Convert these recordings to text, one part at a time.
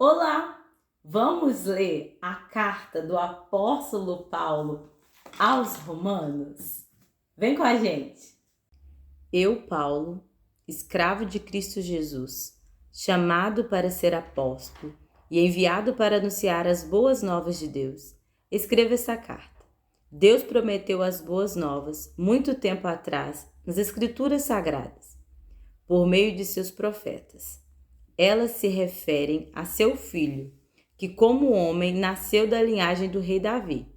Olá! Vamos ler a carta do apóstolo Paulo aos Romanos? Vem com a gente! Eu, Paulo, escravo de Cristo Jesus, chamado para ser apóstolo e enviado para anunciar as boas novas de Deus, escrevo essa carta. Deus prometeu as boas novas muito tempo atrás nas Escrituras Sagradas, por meio de seus profetas. Elas se referem a seu filho, que como homem nasceu da linhagem do rei Davi.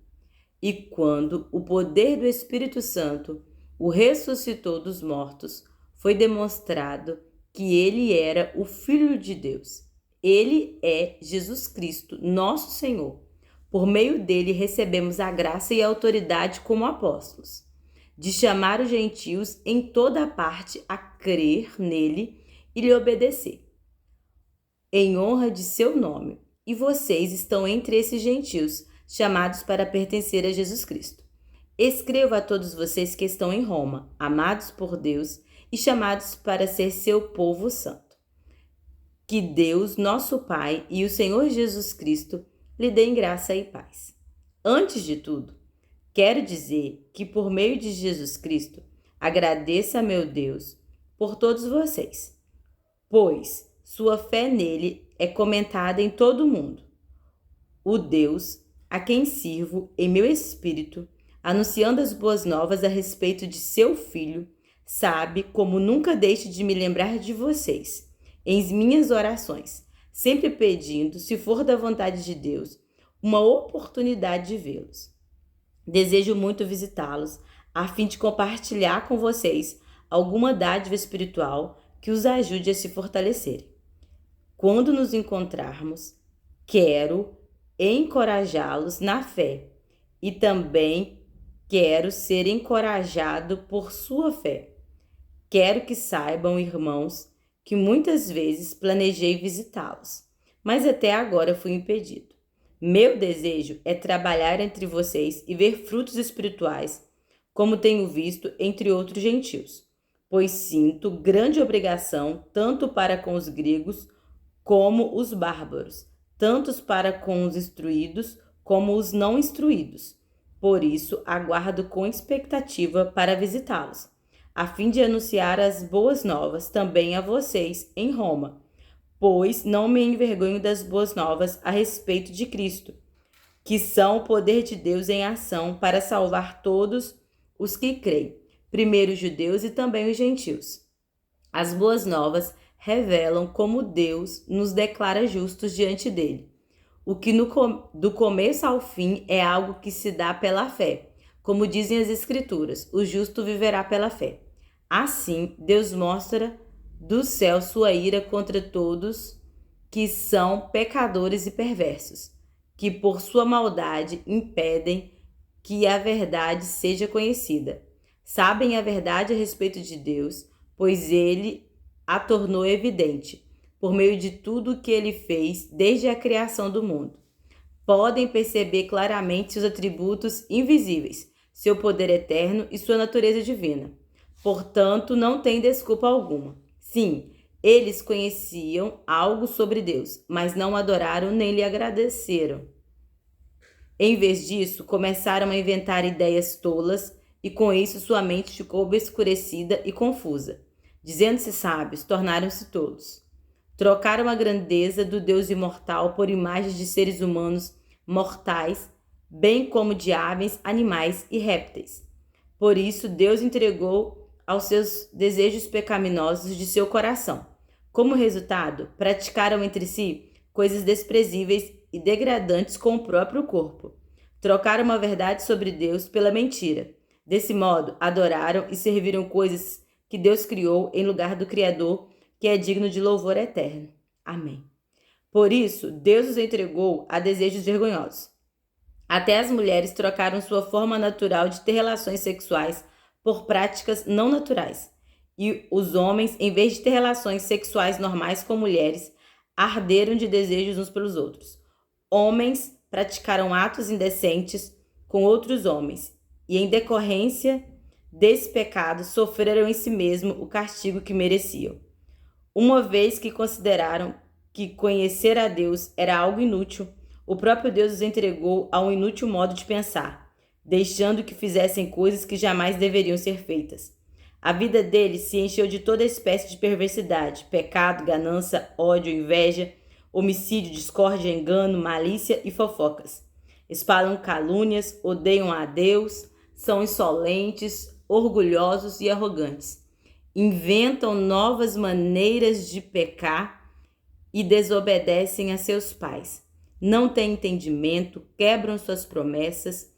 E quando o poder do Espírito Santo o ressuscitou dos mortos, foi demonstrado que ele era o Filho de Deus. Ele é Jesus Cristo, nosso Senhor. Por meio dele recebemos a graça e a autoridade como apóstolos, de chamar os gentios em toda parte a crer nele e lhe obedecer, em honra de seu nome, e vocês estão entre esses gentios, chamados para pertencer a Jesus Cristo. Escrevo a todos vocês que estão em Roma, amados por Deus e chamados para ser seu povo santo. Que Deus, nosso Pai, e o Senhor Jesus Cristo lhe deem graça e paz. Antes de tudo, quero dizer que por meio de Jesus Cristo, agradeço a meu Deus por todos vocês, pois sua fé nele é comentada em todo o mundo. O Deus a quem sirvo em meu espírito, anunciando as boas novas a respeito de seu Filho, sabe como nunca deixo de me lembrar de vocês em minhas orações, sempre pedindo, se for da vontade de Deus, uma oportunidade de vê-los. Desejo muito visitá-los, a fim de compartilhar com vocês alguma dádiva espiritual que os ajude a se fortalecerem. Quando nos encontrarmos, quero encorajá-los na fé e também quero ser encorajado por sua fé. Quero que saibam, irmãos, que muitas vezes planejei visitá-los, mas até agora fui impedido. Meu desejo é trabalhar entre vocês e ver frutos espirituais, como tenho visto entre outros gentios, pois sinto grande obrigação tanto para com os gregos como os bárbaros, tanto para com os instruídos como os não instruídos. Por isso, aguardo com expectativa para visitá-los, a fim de anunciar as boas novas também a vocês em Roma, pois não me envergonho das boas novas a respeito de Cristo, que são o poder de Deus em ação para salvar todos os que creem, primeiro os judeus e também os gentios. As boas novas revelam como Deus nos declara justos diante dele, o que do começo ao fim é algo que se dá pela fé. Como dizem as Escrituras, o justo viverá pela fé. Assim, Deus mostra do céu sua ira contra todos que são pecadores e perversos, que por sua maldade impedem que a verdade seja conhecida. Sabem a verdade a respeito de Deus, pois ele a tornou evidente, por meio de tudo o que ele fez desde a criação do mundo. Podem perceber claramente seus atributos invisíveis, seu poder eterno e sua natureza divina. Portanto, não tem desculpa alguma. Sim, eles conheciam algo sobre Deus, mas não adoraram nem lhe agradeceram. Em vez disso, começaram a inventar ideias tolas e com isso sua mente ficou obscurecida e confusa. Dizendo-se sábios, tornaram-se tolos. Trocaram a grandeza do Deus imortal por imagens de seres humanos mortais, bem como de aves, animais e répteis. Por isso, Deus entregou aos seus desejos pecaminosos de seu coração. Como resultado, praticaram entre si coisas desprezíveis e degradantes com o próprio corpo. Trocaram a verdade sobre Deus pela mentira. Desse modo, adoraram e serviram coisas que Deus criou em lugar do Criador, que é digno de louvor eterno. Amém. Por isso, Deus os entregou a desejos vergonhosos. Até as mulheres trocaram sua forma natural de ter relações sexuais por práticas não naturais. E os homens, em vez de ter relações sexuais normais com mulheres, arderam de desejos uns pelos outros. Homens praticaram atos indecentes com outros homens, e em decorrência desse pecado sofreram em si mesmo o castigo que mereciam, uma vez que consideraram que conhecer a Deus era algo inútil, o próprio Deus os entregou a um inútil modo de pensar, deixando que fizessem coisas que jamais deveriam ser feitas. A vida deles se encheu de toda espécie de perversidade, pecado, ganância, ódio, inveja, homicídio, discórdia, engano, malícia e fofocas. Espalham calúnias, odeiam a Deus, são insolentes, orgulhosos e arrogantes. Inventam novas maneiras de pecar e desobedecem a seus pais. Não têm entendimento, quebram suas promessas,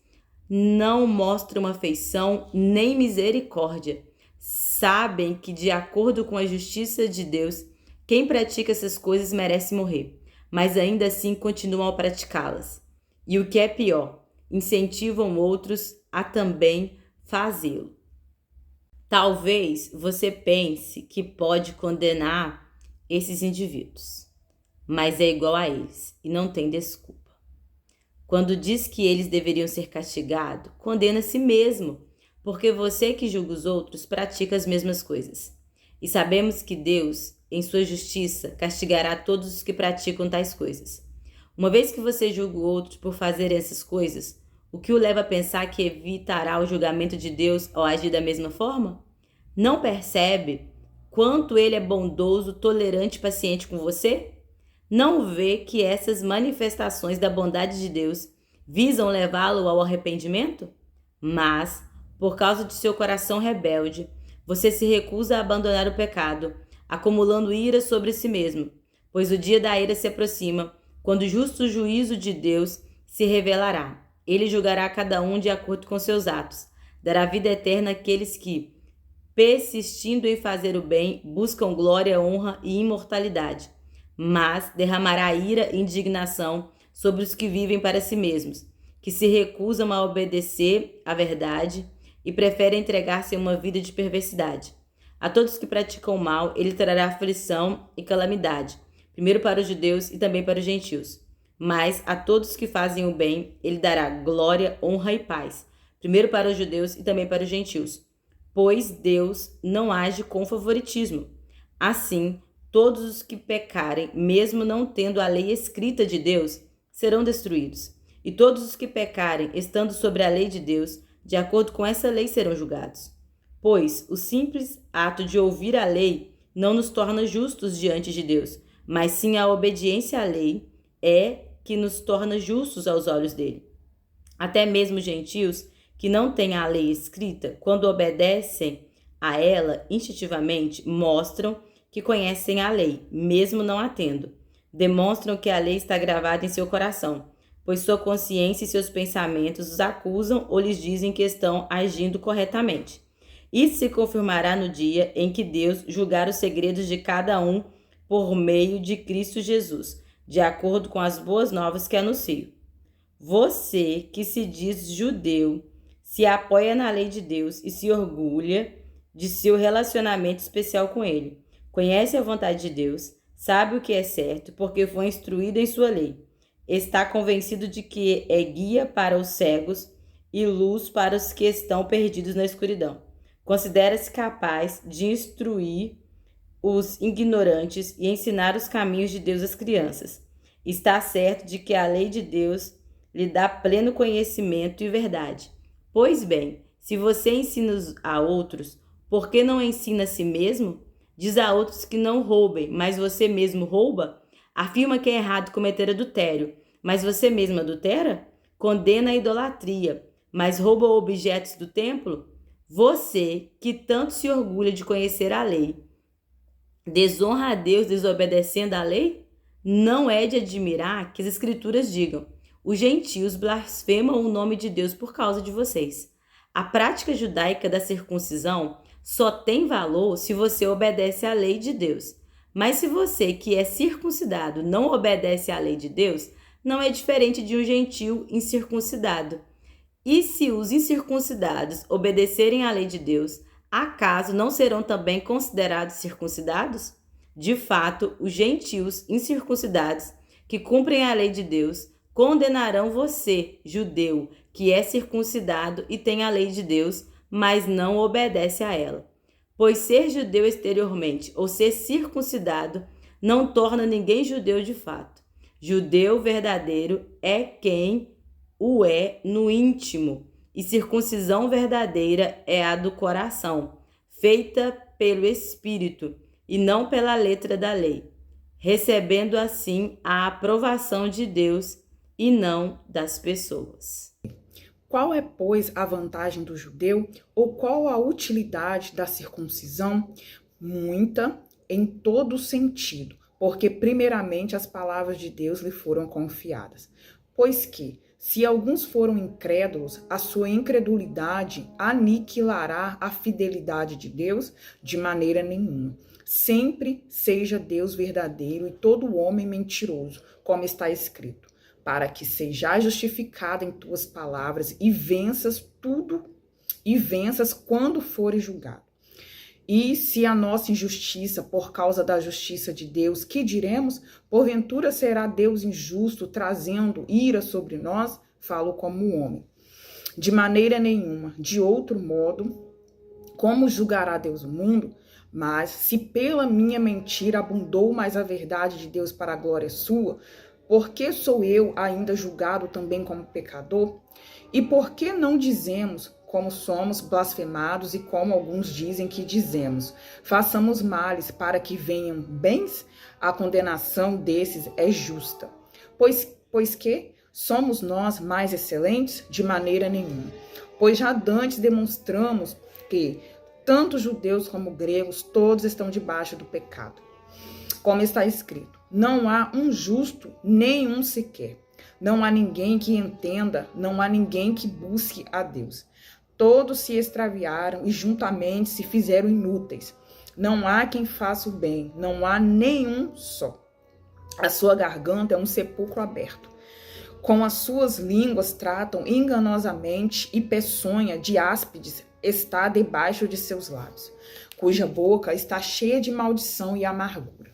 não mostram afeição nem misericórdia. Sabem que, de acordo com a justiça de Deus, quem pratica essas coisas merece morrer, mas ainda assim continuam a praticá-las. E o que é pior, incentivam outros a também fazê-lo. Talvez você pense que pode condenar esses indivíduos, mas é igual a eles e não tem desculpa. Quando diz que eles deveriam ser castigados, condena a si mesmo, porque você que julga os outros pratica as mesmas coisas. E sabemos que Deus, em sua justiça, castigará todos os que praticam tais coisas. Uma vez que você julga o outro por fazer essas coisas, o que o leva a pensar que evitará o julgamento de Deus ao agir da mesma forma? Não percebe quanto ele é bondoso, tolerante e paciente com você? Não vê que essas manifestações da bondade de Deus visam levá-lo ao arrependimento? Mas, por causa de seu coração rebelde, você se recusa a abandonar o pecado, acumulando ira sobre si mesmo, pois o dia da ira se aproxima, quando o justo juízo de Deus se revelará. Ele julgará cada um de acordo com seus atos, dará vida eterna àqueles que, persistindo em fazer o bem, buscam glória, honra e imortalidade, mas derramará ira e indignação sobre os que vivem para si mesmos, que se recusam a obedecer à verdade e preferem entregar-se a uma vida de perversidade. A todos que praticam o mal, ele trará aflição e calamidade, primeiro para os judeus e também para os gentios. Mas a todos que fazem o bem, ele dará glória, honra e paz, primeiro para os judeus e também para os gentios. Pois Deus não age com favoritismo. Assim, todos os que pecarem, mesmo não tendo a lei escrita de Deus, serão destruídos. E todos os que pecarem, estando sobre a lei de Deus, de acordo com essa lei serão julgados. Pois o simples ato de ouvir a lei não nos torna justos diante de Deus, mas sim a obediência à lei é que nos torna justos aos olhos dele. Até mesmo gentios que não têm a lei escrita, quando obedecem a ela instintivamente, mostram que conhecem a lei, mesmo não a tendo. Demonstram que a lei está gravada em seu coração, pois sua consciência e seus pensamentos os acusam ou lhes dizem que estão agindo corretamente. Isso se confirmará no dia em que Deus julgar os segredos de cada um por meio de Cristo Jesus, de acordo com as boas novas que anuncio. Você que se diz judeu, se apoia na lei de Deus e se orgulha de seu relacionamento especial com ele. Conhece a vontade de Deus, sabe o que é certo porque foi instruído em sua lei. Está convencido de que é guia para os cegos e luz para os que estão perdidos na escuridão. Considera-se capaz de instruir os ignorantes e ensinar os caminhos de Deus às crianças. Está certo de que a lei de Deus lhe dá pleno conhecimento e verdade. Pois bem, se você ensina a outros, por que não ensina a si mesmo? Diz a outros que não roubem, mas você mesmo rouba? Afirma que é errado cometer adultério, mas você mesmo adultera? Condena a idolatria, mas rouba objetos do templo? Você, que tanto se orgulha de conhecer a lei, desonra a Deus desobedecendo a lei? Não é de admirar que as Escrituras digam: os gentios blasfemam o nome de Deus por causa de vocês. A prática judaica da circuncisão só tem valor se você obedece à lei de Deus. Mas se você, que é circuncidado, não obedece à lei de Deus, não é diferente de um gentio incircuncidado. E se os incircuncidados obedecerem à lei de Deus, acaso não serão também considerados circuncidados? De fato, os gentios incircuncidados que cumprem a lei de Deus condenarão você, judeu, que é circuncidado e tem a lei de Deus, mas não obedece a ela. Pois ser judeu exteriormente ou ser circuncidado não torna ninguém judeu de fato. Judeu verdadeiro é quem o é no íntimo, e circuncisão verdadeira é a do coração, feita pelo Espírito e não pela letra da lei, recebendo assim a aprovação de Deus e não das pessoas. Qual é, pois, a vantagem do judeu, ou qual a utilidade da circuncisão? Muita, em todo sentido, porque primeiramente as palavras de Deus lhe foram confiadas. Pois que, se alguns foram incrédulos, a sua incredulidade aniquilará a fidelidade de Deus? De maneira nenhuma. Sempre seja Deus verdadeiro e todo homem mentiroso, como está escrito, para que sejais justificado em tuas palavras e venças quando fores julgado. E se a nossa injustiça, por causa da justiça de Deus, que diremos? Porventura será Deus injusto, trazendo ira sobre nós? Falo como homem. De maneira nenhuma. De outro modo, como julgará Deus o mundo? Mas se pela minha mentira abundou mais a verdade de Deus para a glória sua, por que sou eu ainda julgado também como pecador? E por que não dizemos, como somos blasfemados e como alguns dizem que dizemos, façamos males para que venham bens? A condenação desses é justa. Pois que somos nós mais excelentes? De maneira nenhuma. Pois já dantes demonstramos que tanto judeus como gregos, todos estão debaixo do pecado. Como está escrito, não há um justo, nenhum sequer. Não há ninguém que entenda, não há ninguém que busque a Deus. Todos se extraviaram e juntamente se fizeram inúteis. Não há quem faça o bem, não há nenhum só. A sua garganta é um sepulcro aberto. Com as suas línguas tratam enganosamente e peçonha de áspides está debaixo de seus lábios, cuja boca está cheia de maldição e amargura.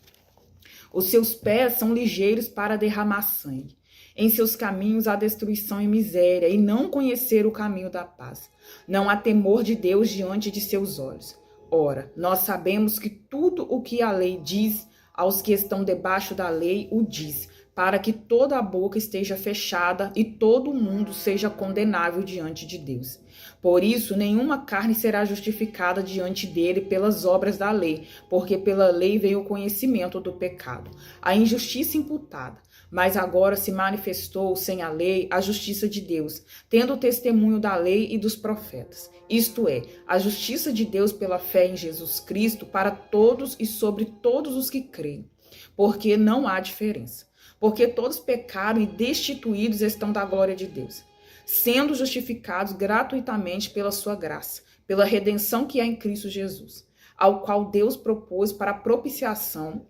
Os seus pés são ligeiros para derramar sangue. Em seus caminhos há destruição e miséria, e não conhecer o caminho da paz. Não há temor de Deus diante de seus olhos. Ora, nós sabemos que tudo o que a lei diz aos que estão debaixo da lei o diz, para que toda a boca esteja fechada e todo o mundo seja condenável diante de Deus. Por isso, nenhuma carne será justificada diante dele pelas obras da lei, porque pela lei veio o conhecimento do pecado, a injustiça imputada. Mas agora se manifestou sem a lei a justiça de Deus, tendo o testemunho da lei e dos profetas. Isto é, a justiça de Deus pela fé em Jesus Cristo para todos e sobre todos os que creem, porque não há diferença. Porque todos pecaram e destituídos estão da glória de Deus, sendo justificados gratuitamente pela sua graça, pela redenção que há em Cristo Jesus, ao qual Deus propôs para propiciação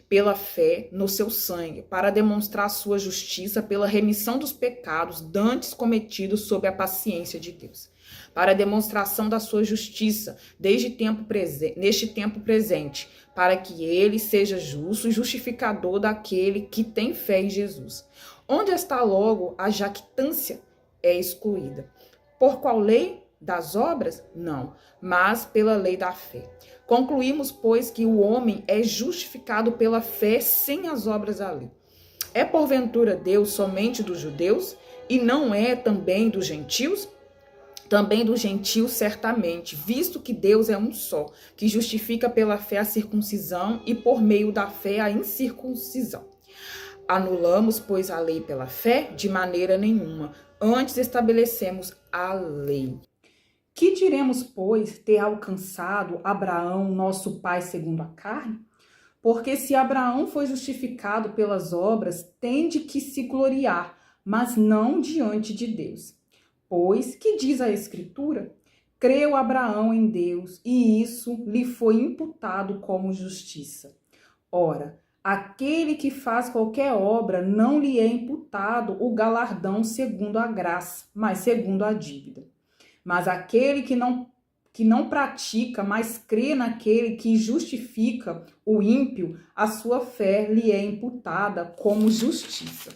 pela fé no seu sangue, para demonstrar a sua justiça pela remissão dos pecados dantes cometidos sob a paciência de Deus, para a demonstração da sua justiça neste tempo presente, para que ele seja justo e justificador daquele que tem fé em Jesus. Onde está logo a jactância? É excluída. Por qual lei? Das obras? Não, mas pela lei da fé. Concluímos, pois, que o homem é justificado pela fé sem as obras da lei. É porventura Deus somente dos judeus e não é também dos gentios? Também dos gentios, certamente, visto que Deus é um só, que justifica pela fé a circuncisão e por meio da fé a incircuncisão. Anulamos, pois, a lei pela fé? De maneira nenhuma. Antes estabelecemos a lei. Que diremos, pois, ter alcançado Abraão, nosso pai segundo a carne? Porque se Abraão foi justificado pelas obras, tem de que se gloriar, mas não diante de Deus. Pois, que diz a Escritura? Creu Abraão em Deus, e isso lhe foi imputado como justiça. Ora, aquele que faz qualquer obra não lhe é imputado o galardão segundo a graça, mas segundo a dívida. Mas aquele que não pratica, mas crê naquele que justifica o ímpio, a sua fé lhe é imputada como justiça.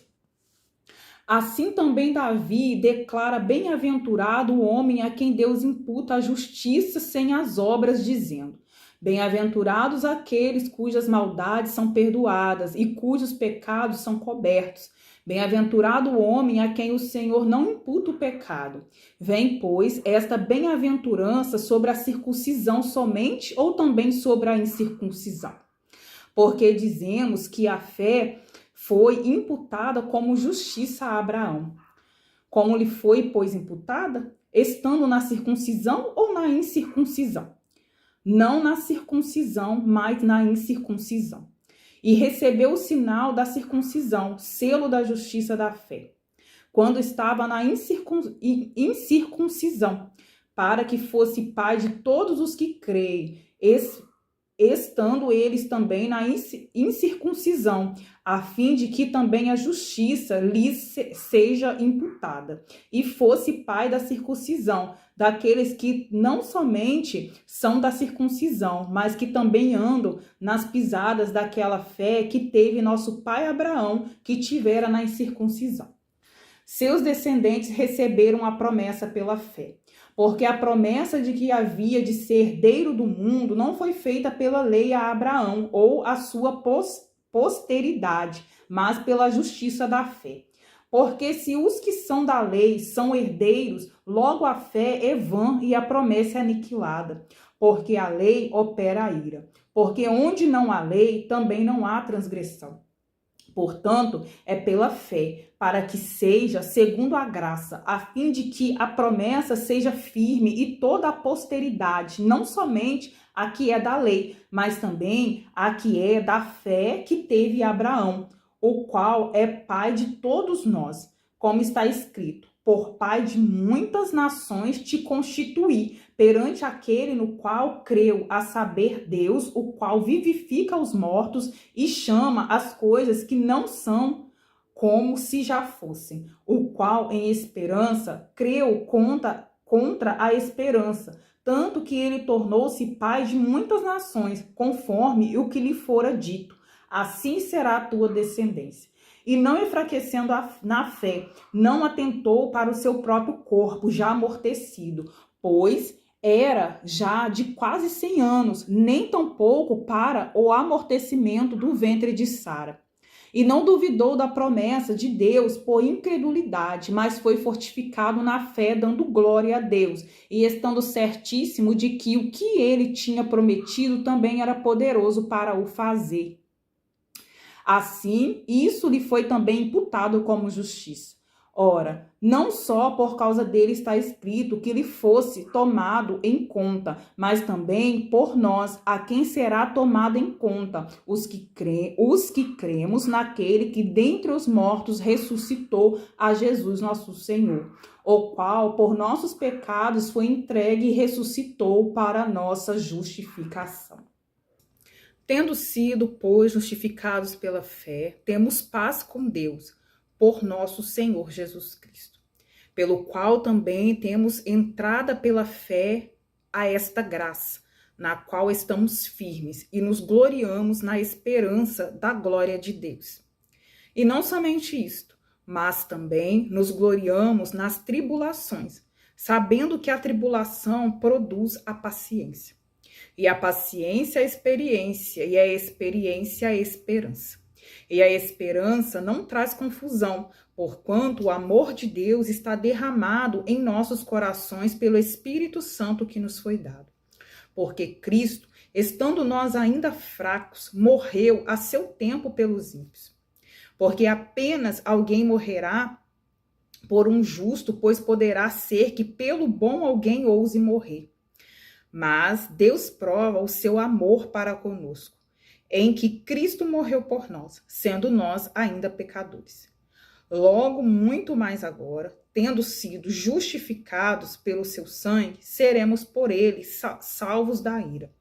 Assim também Davi declara bem-aventurado o homem a quem Deus imputa a justiça sem as obras, dizendo: Bem-aventurados aqueles cujas maldades são perdoadas e cujos pecados são cobertos. Bem-aventurado o homem a quem o Senhor não imputa o pecado. Vem, pois, esta bem-aventurança sobre a circuncisão somente ou também sobre a incircuncisão? Porque dizemos que a fé foi imputada como justiça a Abraão. Como lhe foi, pois, imputada? Estando na circuncisão ou na incircuncisão? Não na circuncisão, mas na incircuncisão. E recebeu o sinal da circuncisão, selo da justiça da fé, quando estava na incircuncisão, para que fosse pai de todos os que creem, estando eles também na incircuncisão, a fim de que também a justiça lhes seja imputada, e fosse pai da circuncisão, daqueles que não somente são da circuncisão, mas que também andam nas pisadas daquela fé que teve nosso pai Abraão, que tivera na incircuncisão. Seus descendentes receberam a promessa pela fé, porque a promessa de que havia de ser herdeiro do mundo não foi feita pela lei a Abraão ou a sua posteridade, mas pela justiça da fé. Porque se os que são da lei são herdeiros, logo a fé é vã e a promessa é aniquilada, porque a lei opera a ira. Porque onde não há lei, também não há transgressão. Portanto, é pela fé, para que seja segundo a graça, a fim de que a promessa seja firme e toda a posteridade, não somente a que é da lei, mas também a que é da fé que teve Abraão, o qual é pai de todos nós, como está escrito: por pai de muitas nações te constituí, perante aquele no qual creu, a saber, Deus, o qual vivifica os mortos e chama as coisas que não são como se já fossem, o qual em esperança creu contra a esperança, tanto que ele tornou-se pai de muitas nações, conforme o que lhe fora dito: assim será a tua descendência. E não enfraquecendo na fé, não atentou para o seu próprio corpo, já amortecido, pois era já de quase 100 anos, nem tampouco para o amortecimento do ventre de Sara. E não duvidou da promessa de Deus por incredulidade, mas foi fortificado na fé, dando glória a Deus, e estando certíssimo de que o que ele tinha prometido também era poderoso para o fazer. Assim, isso lhe foi também imputado como justiça. Ora, não só por causa dele está escrito que lhe fosse tomado em conta, mas também por nós, a quem será tomado em conta, os que cremos naquele que dentre os mortos ressuscitou a Jesus nosso Senhor, o qual por nossos pecados foi entregue e ressuscitou para a nossa justificação. Tendo sido, pois, justificados pela fé, temos paz com Deus, por nosso Senhor Jesus Cristo, pelo qual também temos entrada pela fé a esta graça, na qual estamos firmes e nos gloriamos na esperança da glória de Deus. E não somente isto, mas também nos gloriamos nas tribulações, sabendo que a tribulação produz a paciência. E a paciência, a experiência, e a experiência, a esperança. E a esperança não traz confusão, porquanto o amor de Deus está derramado em nossos corações pelo Espírito Santo que nos foi dado. Porque Cristo, estando nós ainda fracos, morreu a seu tempo pelos ímpios. Porque apenas alguém morrerá por um justo, pois poderá ser que pelo bom alguém ouse morrer. Mas Deus prova o seu amor para conosco, em que Cristo morreu por nós, sendo nós ainda pecadores. Logo, muito mais agora, tendo sido justificados pelo seu sangue, seremos por ele salvos da ira.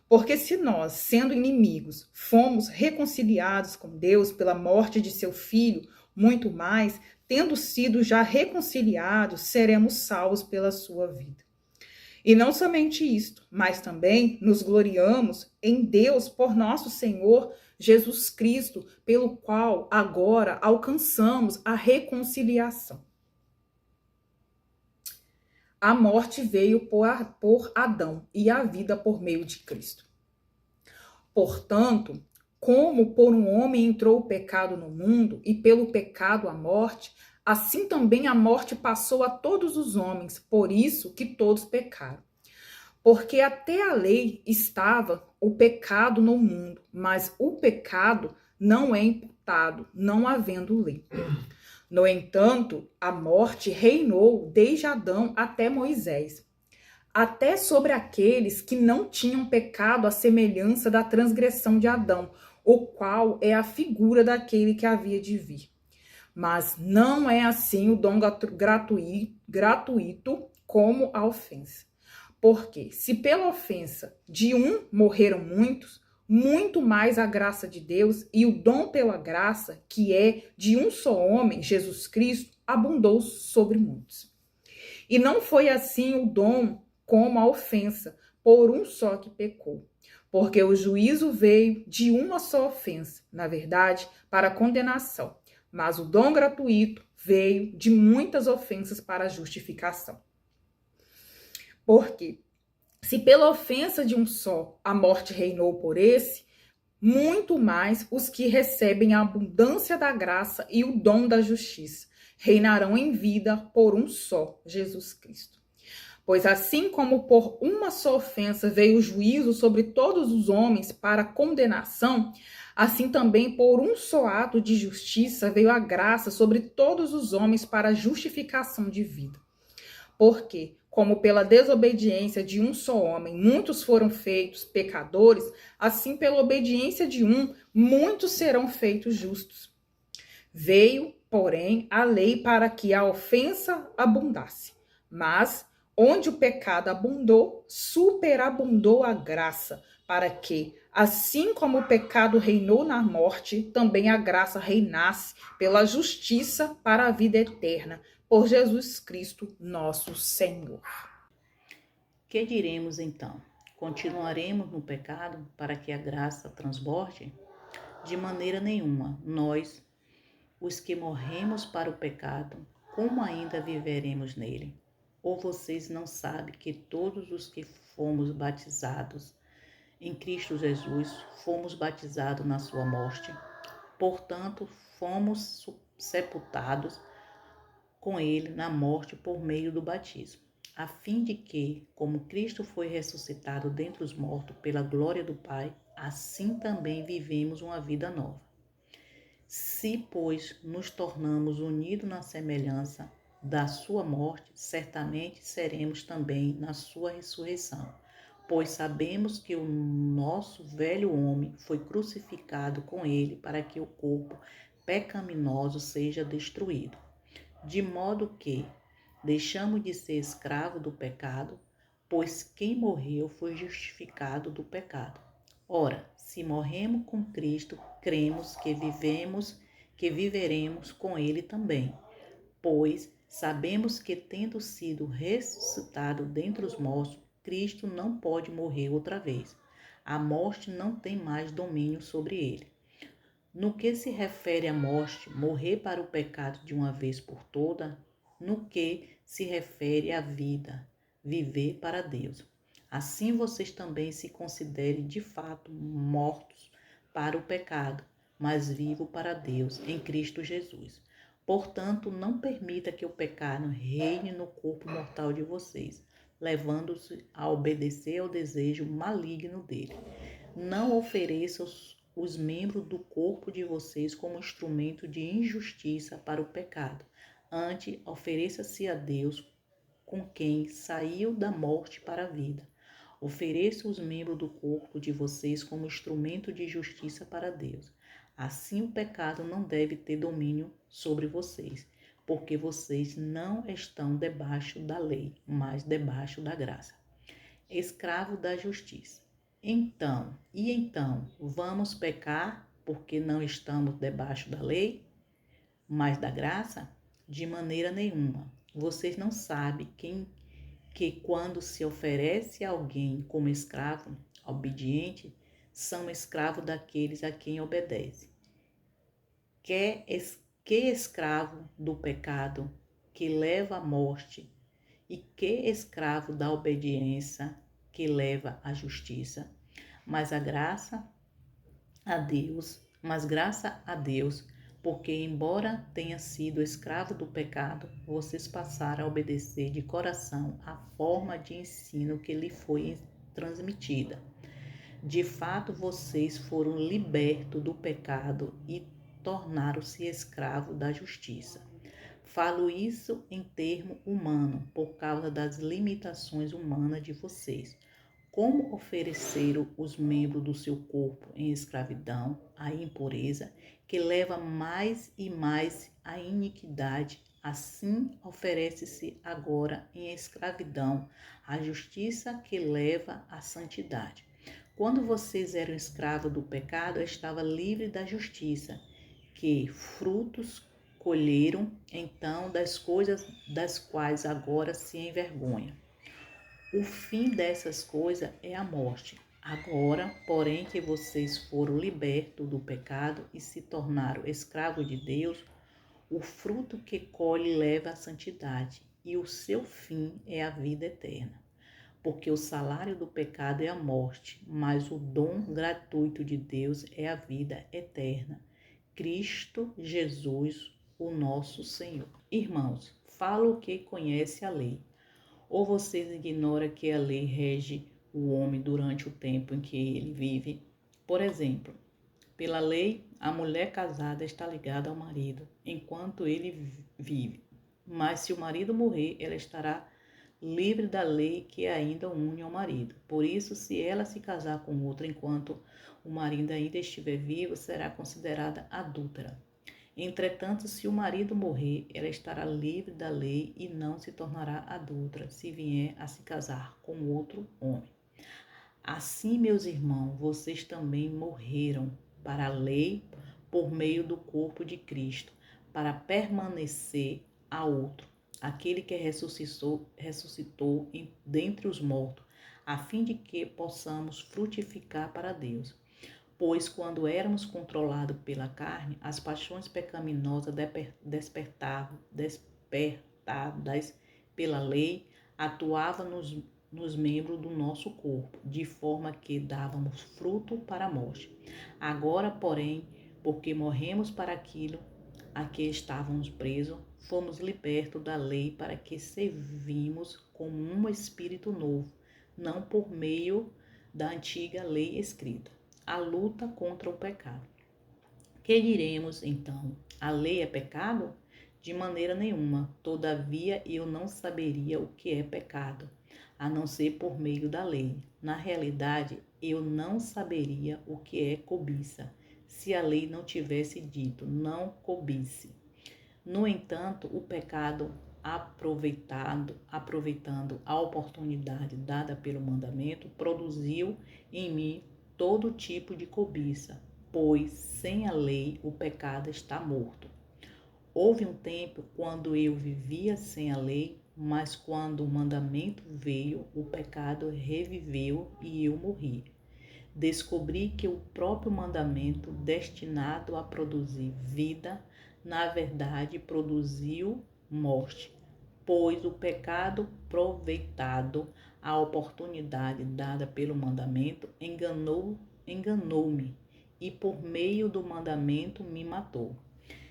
Porque se nós, sendo inimigos, fomos reconciliados com Deus pela morte de seu Filho, muito mais, tendo sido já reconciliados, seremos salvos pela sua vida. E não somente isto, mas também nos gloriamos em Deus por nosso Senhor Jesus Cristo, pelo qual agora alcançamos a reconciliação. A morte veio por Adão e a vida por meio de Cristo. Portanto, como por um homem entrou o pecado no mundo, e pelo pecado a morte, assim também a morte passou a todos os homens, por isso que todos pecaram. Porque até a lei estava o pecado no mundo, mas o pecado não é imputado, não havendo lei. No entanto, a morte reinou desde Adão até Moisés, até sobre aqueles que não tinham pecado à semelhança da transgressão de Adão, o qual é a figura daquele que havia de vir. Mas não é assim o dom gratuito como a ofensa. Porque se pela ofensa de um morreram muitos, muito mais a graça de Deus e o dom pela graça, que é de um só homem, Jesus Cristo, abundou sobre muitos. E não foi assim o dom como a ofensa, por um só que pecou. Porque o juízo veio de uma só ofensa, na verdade, para a condenação. Mas o dom gratuito veio de muitas ofensas para a justificação. Porque se pela ofensa de um só a morte reinou por esse, muito mais os que recebem a abundância da graça e o dom da justiça reinarão em vida por um só, Jesus Cristo. Pois assim como por uma só ofensa veio o juízo sobre todos os homens para condenação, assim também por um só ato de justiça veio a graça sobre todos os homens para justificação de vida. Porque, como pela desobediência de um só homem muitos foram feitos pecadores, assim pela obediência de um, muitos serão feitos justos. Veio, porém, a lei para que a ofensa abundasse. Mas, onde o pecado abundou, superabundou a graça, para que, assim como o pecado reinou na morte, também a graça reinasse pela justiça para a vida eterna, por Jesus Cristo, nosso Senhor. Que diremos então? Continuaremos no pecado para que a graça transborde? De maneira nenhuma. Nós, os que morremos para o pecado, como ainda viveremos nele? Ou vocês não sabem que todos os que fomos batizados em Cristo Jesus, fomos batizados na sua morte? Portanto, fomos sepultados com ele na morte por meio do batismo, a fim de que, como Cristo foi ressuscitado dentre os mortos pela glória do Pai, assim também vivemos uma vida nova. Se, pois, nos tornamos unidos na semelhança da sua morte, certamente seremos também na sua ressurreição. Pois sabemos que o nosso velho homem foi crucificado com ele para que o corpo pecaminoso seja destruído, de modo que deixamos de ser escravo do pecado, pois quem morreu foi justificado do pecado. Ora, se morremos com Cristo, cremos que viveremos com ele também, pois sabemos que, tendo sido ressuscitado dentre os mortos, Cristo não pode morrer outra vez. A morte não tem mais domínio sobre ele. No que se refere à morte, morrer para o pecado de uma vez por toda, no que se refere à vida, viver para Deus. Assim vocês também se considerem de fato mortos para o pecado, mas vivos para Deus em Cristo Jesus. Portanto, não permita que o pecado reine no corpo mortal de vocês, levando-os a obedecer ao desejo maligno dele. Não ofereçam os membros do corpo de vocês como instrumento de injustiça para o pecado. Antes, ofereça-se a Deus, com quem saiu da morte para a vida. Ofereça os membros do corpo de vocês como instrumento de justiça para Deus. Assim, o pecado não deve ter domínio sobre vocês, porque vocês não estão debaixo da lei, mas debaixo da graça. Escravo da justiça. Então, vamos pecar porque não estamos debaixo da lei, mas da graça? De maneira nenhuma. Vocês não sabem que quando se oferece a alguém como escravo obediente, são escravos daqueles a quem obedece. Que escravo do pecado que leva à morte e que escravo da obediência que leva à justiça. Mas a graça a Deus, mas graças a Deus, porque embora tenha sido escravo do pecado, vocês passaram a obedecer de coração a forma de ensino que lhe foi transmitida. De fato, vocês foram libertos do pecado e tornaram-se escravos da justiça. Falo isso em termo humano, por causa das limitações humanas de vocês. Como ofereceram os membros do seu corpo em escravidão à impureza, que leva mais e mais à iniquidade, assim oferece-se agora em escravidão à justiça que leva à santidade. Quando vocês eram escravos do pecado, eu estava livre da justiça, que frutos colheram então das coisas das quais agora se envergonham. O fim dessas coisas é a morte. Agora, porém, que vocês foram libertos do pecado e se tornaram escravos de Deus, o fruto que colhe leva à santidade, e o seu fim é a vida eterna. Porque o salário do pecado é a morte, mas o dom gratuito de Deus é a vida eterna. Cristo Jesus, o nosso Senhor. Irmãos, falo o que conhece a lei. Ou vocês ignoram que a lei rege o homem durante o tempo em que ele vive? Por exemplo, pela lei, a mulher casada está ligada ao marido enquanto ele vive. Mas se o marido morrer, ela estará livre da lei que ainda une ao marido. Por isso, se ela se casar com outro enquanto o marido ainda estiver vivo, será considerada adúltera. Entretanto, se o marido morrer, ela estará livre da lei e não se tornará adúltera se vier a se casar com outro homem. Assim, meus irmãos, vocês também morreram para a lei por meio do corpo de Cristo, para permanecer a outro, aquele que ressuscitou dentre os mortos, a fim de que possamos frutificar para Deus. Pois quando éramos controlados pela carne, as paixões pecaminosas despertadas pela lei atuavam nos membros do nosso corpo, de forma que dávamos fruto para a morte. Agora, porém, porque morremos para aquilo a que estávamos presos, fomos libertos da lei para que servimos como um espírito novo, não por meio da antiga lei escrita. A luta contra o pecado. Que diremos então? A lei é pecado? De maneira nenhuma. Todavia eu não saberia o que é pecado, a não ser por meio da lei. Na realidade, eu não saberia o que é cobiça, se a lei não tivesse dito, não cobice. No entanto, o pecado, aproveitando a oportunidade dada pelo mandamento, produziu em mim todo tipo de cobiça, pois sem a lei o pecado está morto. Houve um tempo quando eu vivia sem a lei, mas quando o mandamento veio, o pecado reviveu e eu morri. Descobri que o próprio mandamento, destinado a produzir vida, na verdade produziu morte, pois o pecado, aproveitado a oportunidade dada pelo mandamento, enganou-me e por meio do mandamento me matou.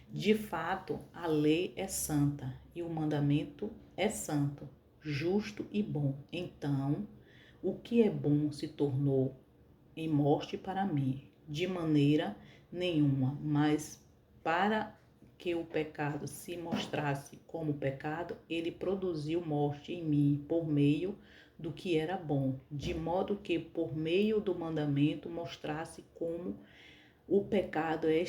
De fato, a lei é santa e o mandamento é santo, justo e bom. Então, o que é bom se tornou em morte para mim, de maneira nenhuma, mas para que o pecado se mostrasse como pecado, ele produziu morte em mim por meio do que era bom, de modo que por meio do mandamento mostrasse como o pecado é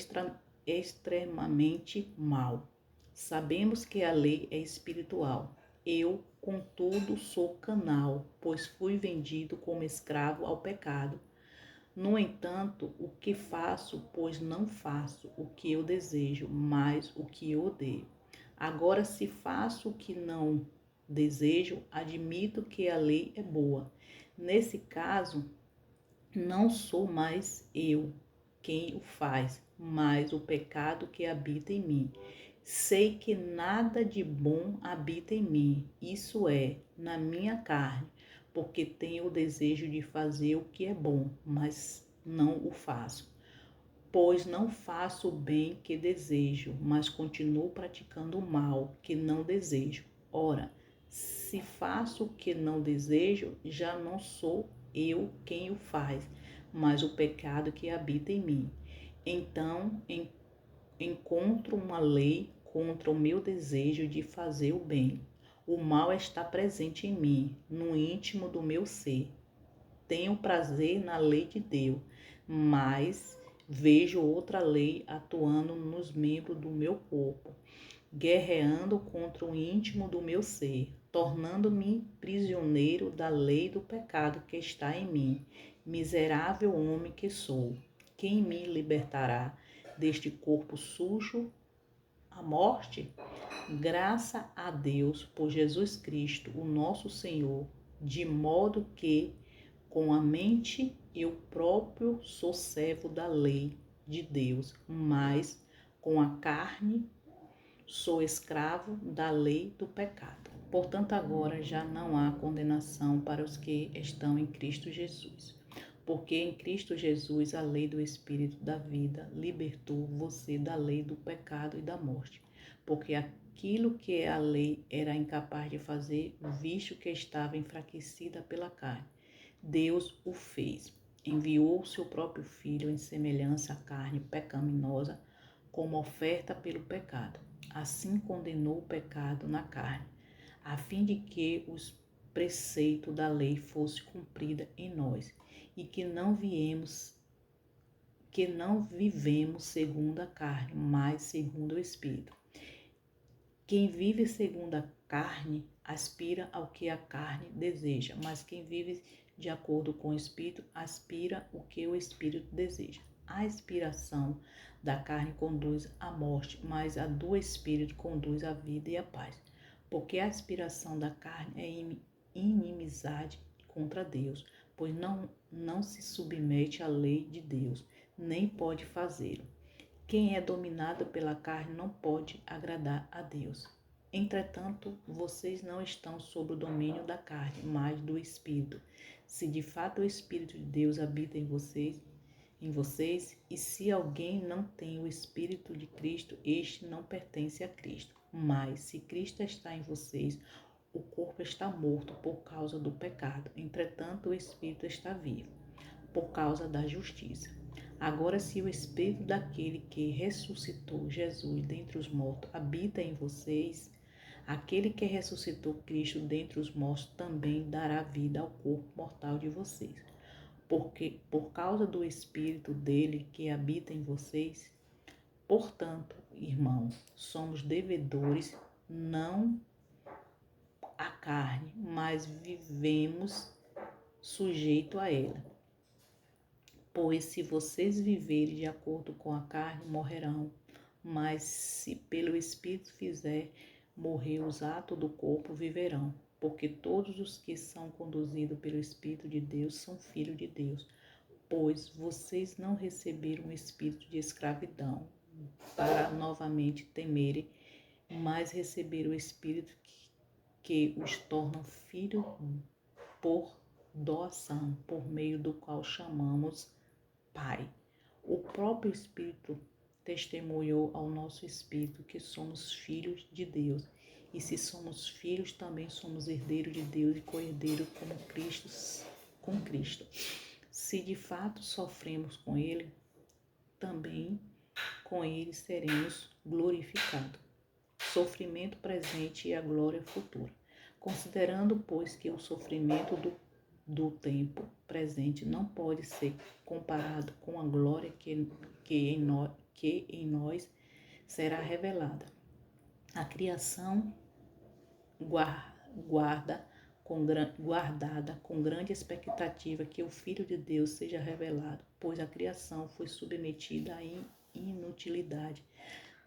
extremamente mau. Sabemos que a lei é espiritual. Eu, contudo, sou carnal, pois fui vendido como escravo ao pecado. No entanto, o que faço, pois não faço o que eu desejo, mas o que eu odeio. Agora, se faço o que não desejo, admito que a lei é boa. Nesse caso, não sou mais eu quem o faz, mas o pecado que habita em mim. Sei que nada de bom habita em mim, isso é, na minha carne, porque tenho o desejo de fazer o que é bom, mas não o faço. Pois não faço o bem que desejo, mas continuo praticando o mal que não desejo. Ora, se faço o que não desejo, já não sou eu quem o faz, mas o pecado que habita em mim. Então, encontro uma lei contra o meu desejo de fazer o bem. O mal está presente em mim, no íntimo do meu ser. Tenho prazer na lei de Deus, mas vejo outra lei atuando nos membros do meu corpo, guerreando contra o íntimo do meu ser, tornando-me prisioneiro da lei do pecado que está em mim. Miserável homem que sou, quem me libertará deste corpo sujo à morte? Graça a Deus por Jesus Cristo, o nosso Senhor, de modo que com a mente eu próprio sou servo da lei de Deus, mas com a carne sou escravo da lei do pecado. Portanto, agora já não há condenação para os que estão em Cristo Jesus. Porque em Cristo Jesus a lei do Espírito da vida libertou você da lei do pecado e da morte. Porque aquilo que a lei era incapaz de fazer, visto que estava enfraquecida pela carne, Deus o fez. Enviou o seu próprio Filho em semelhança à carne pecaminosa, como oferta pelo pecado. Assim condenou o pecado na carne, a fim de que os preceitos da lei fosse cumprida em nós, e que não vivemos segundo a carne, mas segundo o Espírito. Quem vive segundo a carne aspira ao que a carne deseja, mas quem vive de acordo com o Espírito aspira o que o Espírito deseja. A aspiração da carne conduz à morte, mas a do Espírito conduz à vida e à paz. Porque a aspiração da carne é inimizade contra Deus, pois não se submete à lei de Deus, nem pode fazê-lo. Quem é dominado pela carne não pode agradar a Deus. Entretanto, vocês não estão sob o domínio da carne, mas do Espírito. Se de fato o Espírito de Deus habita em vocês, e se alguém não tem o Espírito de Cristo, este não pertence a Cristo. Mas se Cristo está em vocês, o corpo está morto por causa do pecado. Entretanto, o Espírito está vivo por causa da justiça. Agora, se o Espírito daquele que ressuscitou Jesus dentre os mortos habita em vocês, aquele que ressuscitou Cristo dentre os mortos também dará vida ao corpo mortal de vocês. Porque, por causa do Espírito dele que habita em vocês, portanto, irmãos, somos devedores, não à carne, mas vivemos sujeito a ela. Pois se vocês viverem de acordo com a carne, morrerão. Mas se pelo Espírito fizer morrer os atos do corpo, viverão. Porque todos os que são conduzidos pelo Espírito de Deus são filhos de Deus. Pois vocês não receberam o espírito de escravidão para novamente temerem, mas receberam o Espírito que os torna filhos por doação, por meio do qual chamamos Pai. O próprio Espírito testemunhou ao nosso espírito que somos filhos de Deus. E se somos filhos, também somos herdeiros de Deus e co-herdeiros com Cristo. Se de fato sofremos com Ele, também com Ele seremos glorificados. Sofrimento presente e a glória futura. Considerando, pois, que o sofrimento do tempo presente não pode ser comparado com a glória que em nós será revelada. A criação guardada com grande expectativa que o Filho de Deus seja revelado, pois a criação foi submetida à inutilidade,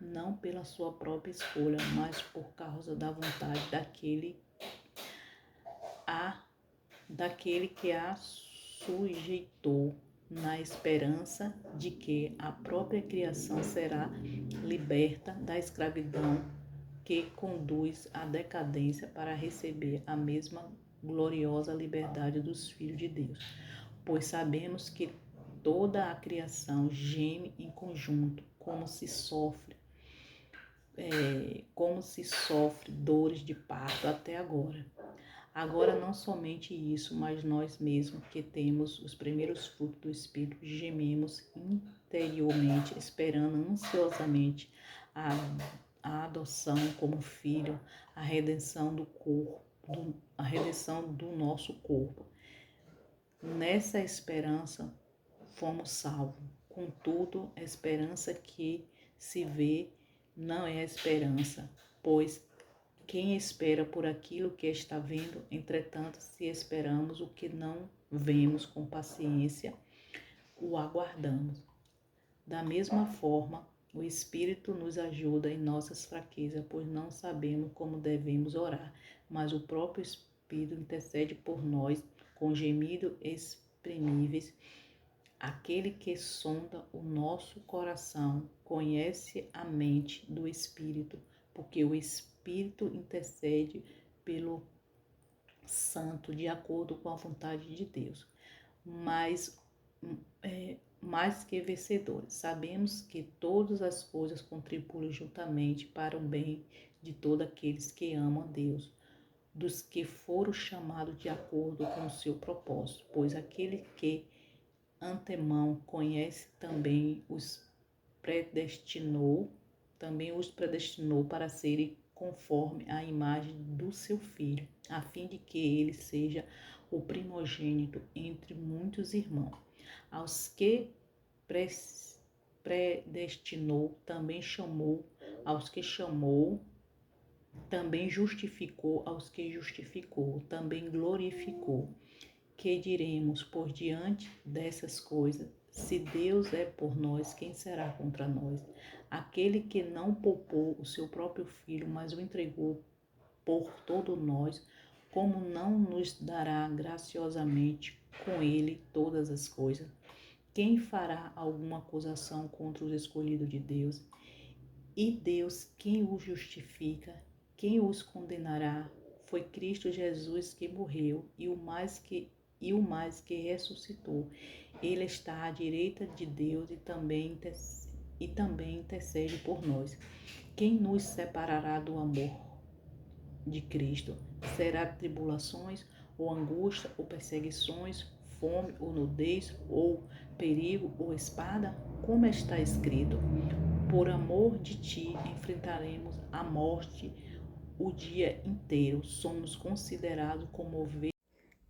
não pela sua própria escolha, mas por causa da vontade daquele que a sujeitou, na esperança de que a própria criação será liberta da escravidão que conduz à decadência para receber a mesma gloriosa liberdade dos filhos de Deus. Pois sabemos que toda a criação geme em conjunto, como se sofre dores de parto até agora. Agora não somente isso, mas nós mesmos que temos os primeiros frutos do Espírito, gememos interiormente, esperando ansiosamente a adoção como filho, a redenção do corpo, a redenção do nosso corpo. Nessa esperança fomos salvos. Contudo, a esperança que se vê não é a esperança, pois quem espera por aquilo que está vendo, entretanto, se esperamos o que não vemos com paciência, o aguardamos. Da mesma forma, o Espírito nos ajuda em nossas fraquezas, pois não sabemos como devemos orar, mas o próprio Espírito intercede por nós com gemidos exprimíveis. Aquele que sonda o nosso coração conhece a mente do Espírito, porque o Espírito intercede pelo santo de acordo com a vontade de Deus. Mas mais que vencedores, sabemos que todas as coisas contribuem juntamente para o bem de todos aqueles que amam a Deus, dos que foram chamados de acordo com o seu propósito, pois aquele que antemão conhece também os predestinou para serem conforme a imagem do seu Filho, a fim de que ele seja o primogênito entre muitos irmãos. Aos que predestinou, também chamou, aos que chamou, também justificou, aos que justificou, também glorificou. Que diremos por diante dessas coisas? Se Deus é por nós, quem será contra nós? Aquele que não poupou o seu próprio Filho, mas o entregou por todos nós, como não nos dará graciosamente com ele todas as coisas? Quem fará alguma acusação contra os escolhidos de Deus? E Deus, quem os justifica? Quem os condenará? Foi Cristo Jesus que morreu e o mais que ressuscitou. Ele está à direita de Deus e também intercede por nós. Quem nos separará do amor de Cristo? Será tribulações, ou angústia, ou perseguições, fome, ou nudez, ou perigo, ou espada? Como está escrito: por amor de ti enfrentaremos a morte o dia inteiro. Somos considerados como ovelhas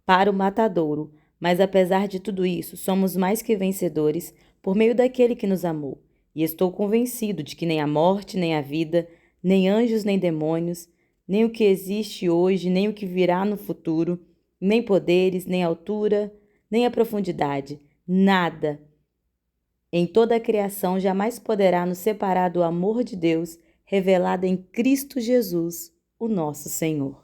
para o matadouro, mas apesar de tudo isso, somos mais que vencedores por meio daquele que nos amou. E estou convencido de que nem a morte, nem a vida, nem anjos, nem demônios, nem o que existe hoje, nem o que virá no futuro, nem poderes, nem altura, nem a profundidade, nada em toda a criação jamais poderá nos separar do amor de Deus revelado em Cristo Jesus, o nosso Senhor.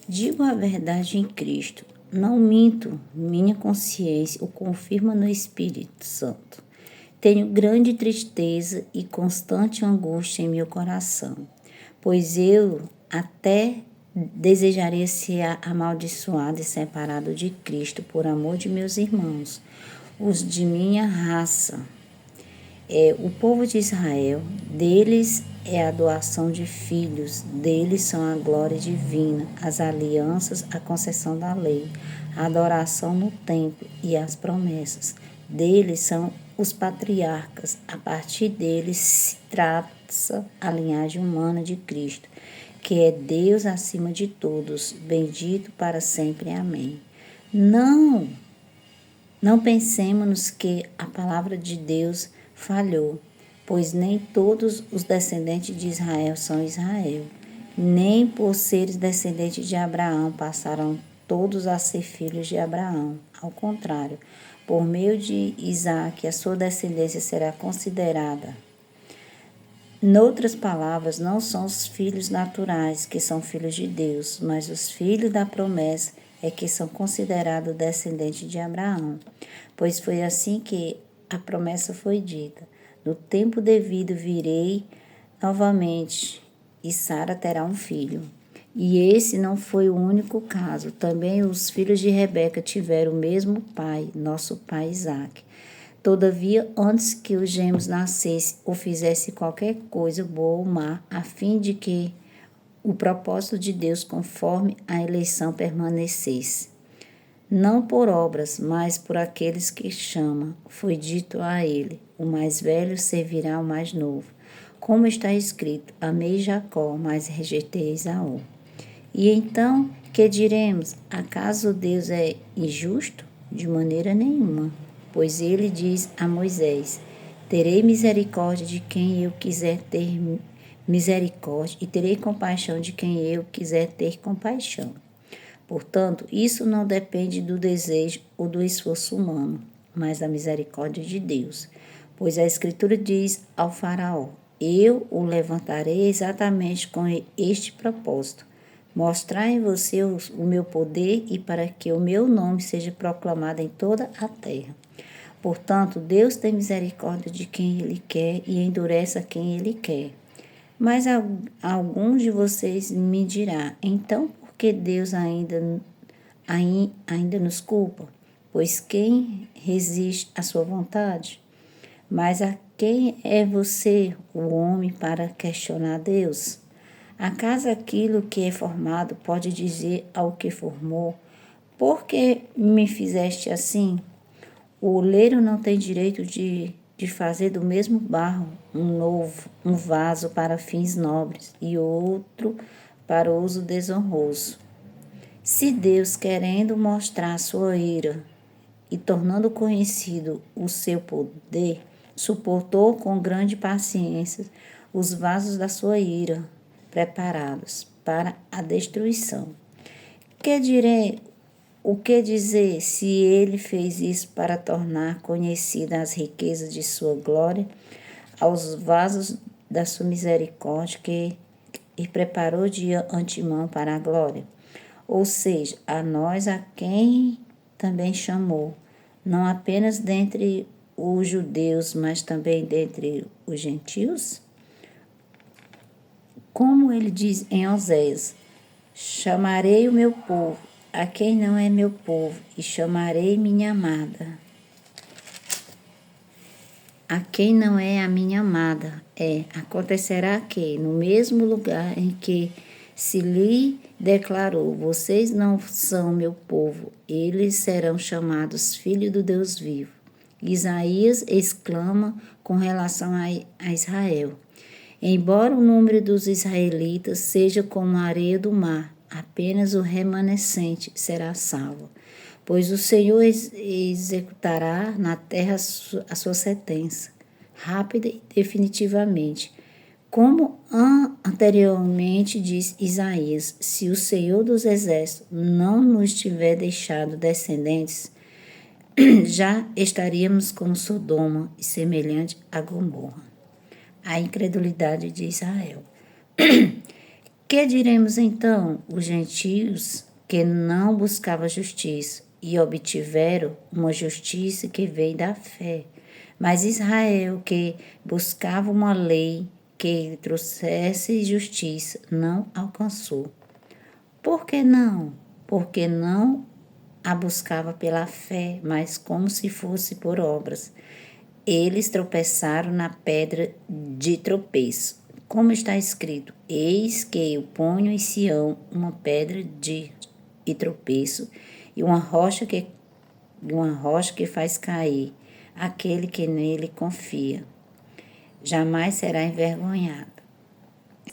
Digo a verdade em Cristo, não minto, minha consciência o confirma no Espírito Santo. Tenho grande tristeza e constante angústia em meu coração, pois eu até desejaria ser amaldiçoado e separado de Cristo por amor de meus irmãos, os de minha raça. O povo de Israel, deles é a doação de filhos, deles são a glória divina, as alianças, a concessão da lei, a adoração no templo e as promessas. Deles são os patriarcas, a partir deles se traça a linhagem humana de Cristo, que é Deus acima de todos, bendito para sempre. Amém. Não pensemos que a palavra de Deus falhou, pois nem todos os descendentes de Israel são Israel, nem por seres descendentes de Abraão passaram todos a ser filhos de Abraão. Ao contrário, por meio de Isaque, a sua descendência será considerada. Noutras palavras, não são os filhos naturais que são filhos de Deus, mas os filhos da promessa é que são considerados descendentes de Abraão, pois foi assim que a promessa foi dita: no tempo devido virei novamente, e Sara terá um filho. E esse não foi o único caso. Também os filhos de Rebeca tiveram o mesmo pai, nosso pai Isaque. Todavia, antes que os gêmeos nascessem ou fizessem qualquer coisa boa ou má, a fim de que o propósito de Deus conforme a eleição permanecesse. Não por obras, mas por aqueles que chama, foi dito a ele, o mais velho servirá ao mais novo. Como está escrito, amei Jacó, mas rejeitei Esaú. E então, que diremos? Acaso Deus é injusto? De maneira nenhuma. Pois ele diz a Moisés, terei misericórdia de quem eu quiser ter misericórdia e terei compaixão de quem eu quiser ter compaixão. Portanto, isso não depende do desejo ou do esforço humano, mas da misericórdia de Deus. Pois a Escritura diz ao faraó, eu o levantarei exatamente com este propósito, mostrar em você o meu poder e para que o meu nome seja proclamado em toda a terra. Portanto, Deus tem misericórdia de quem Ele quer e endurece a quem Ele quer. Mas alguns de vocês me dirão, então por que Deus ainda nos culpa? Pois quem resiste à sua vontade? Mas a quem é você, o homem, para questionar Deus? Acaso aquilo que é formado pode dizer ao que formou, por que me fizeste assim? O oleiro não tem direito de fazer do mesmo barro um vaso para fins nobres e outro para uso desonroso. Se Deus, querendo mostrar sua ira e tornando conhecido o seu poder, suportou com grande paciência os vasos da sua ira, preparados para a destruição. O que dizer se ele fez isso para tornar conhecidas as riquezas de sua glória aos vasos da sua misericórdia que preparou de antemão para a glória? Ou seja, a nós a quem também chamou, não apenas dentre os judeus, mas também dentre os gentios? Como ele diz em Oséias, chamarei o meu povo, a quem não é meu povo, e chamarei minha amada. A quem não é a minha amada, acontecerá que, no mesmo lugar em que se lhe declarou, vocês não são meu povo, eles serão chamados filhos do Deus vivo. Isaías exclama com relação a Israel, embora o número dos israelitas seja como a areia do mar, apenas o remanescente será salvo, pois o Senhor executará na terra a sua sentença, rápida e definitivamente. Como anteriormente diz Isaías, se o Senhor dos Exércitos não nos tiver deixado descendentes, já estaríamos como Sodoma e semelhante a Gomorra. A incredulidade de Israel. Que diremos então, os gentios que não buscavam justiça e obtiveram uma justiça que veio da fé, mas Israel que buscava uma lei que trouxesse justiça não alcançou. Por que não? Porque não a buscava pela fé, mas como se fosse por obras. Eles tropeçaram na pedra de tropeço. Como está escrito, eis que eu ponho em Sião uma pedra de tropeço e uma rocha que faz cair aquele que nele confia. Jamais será envergonhado.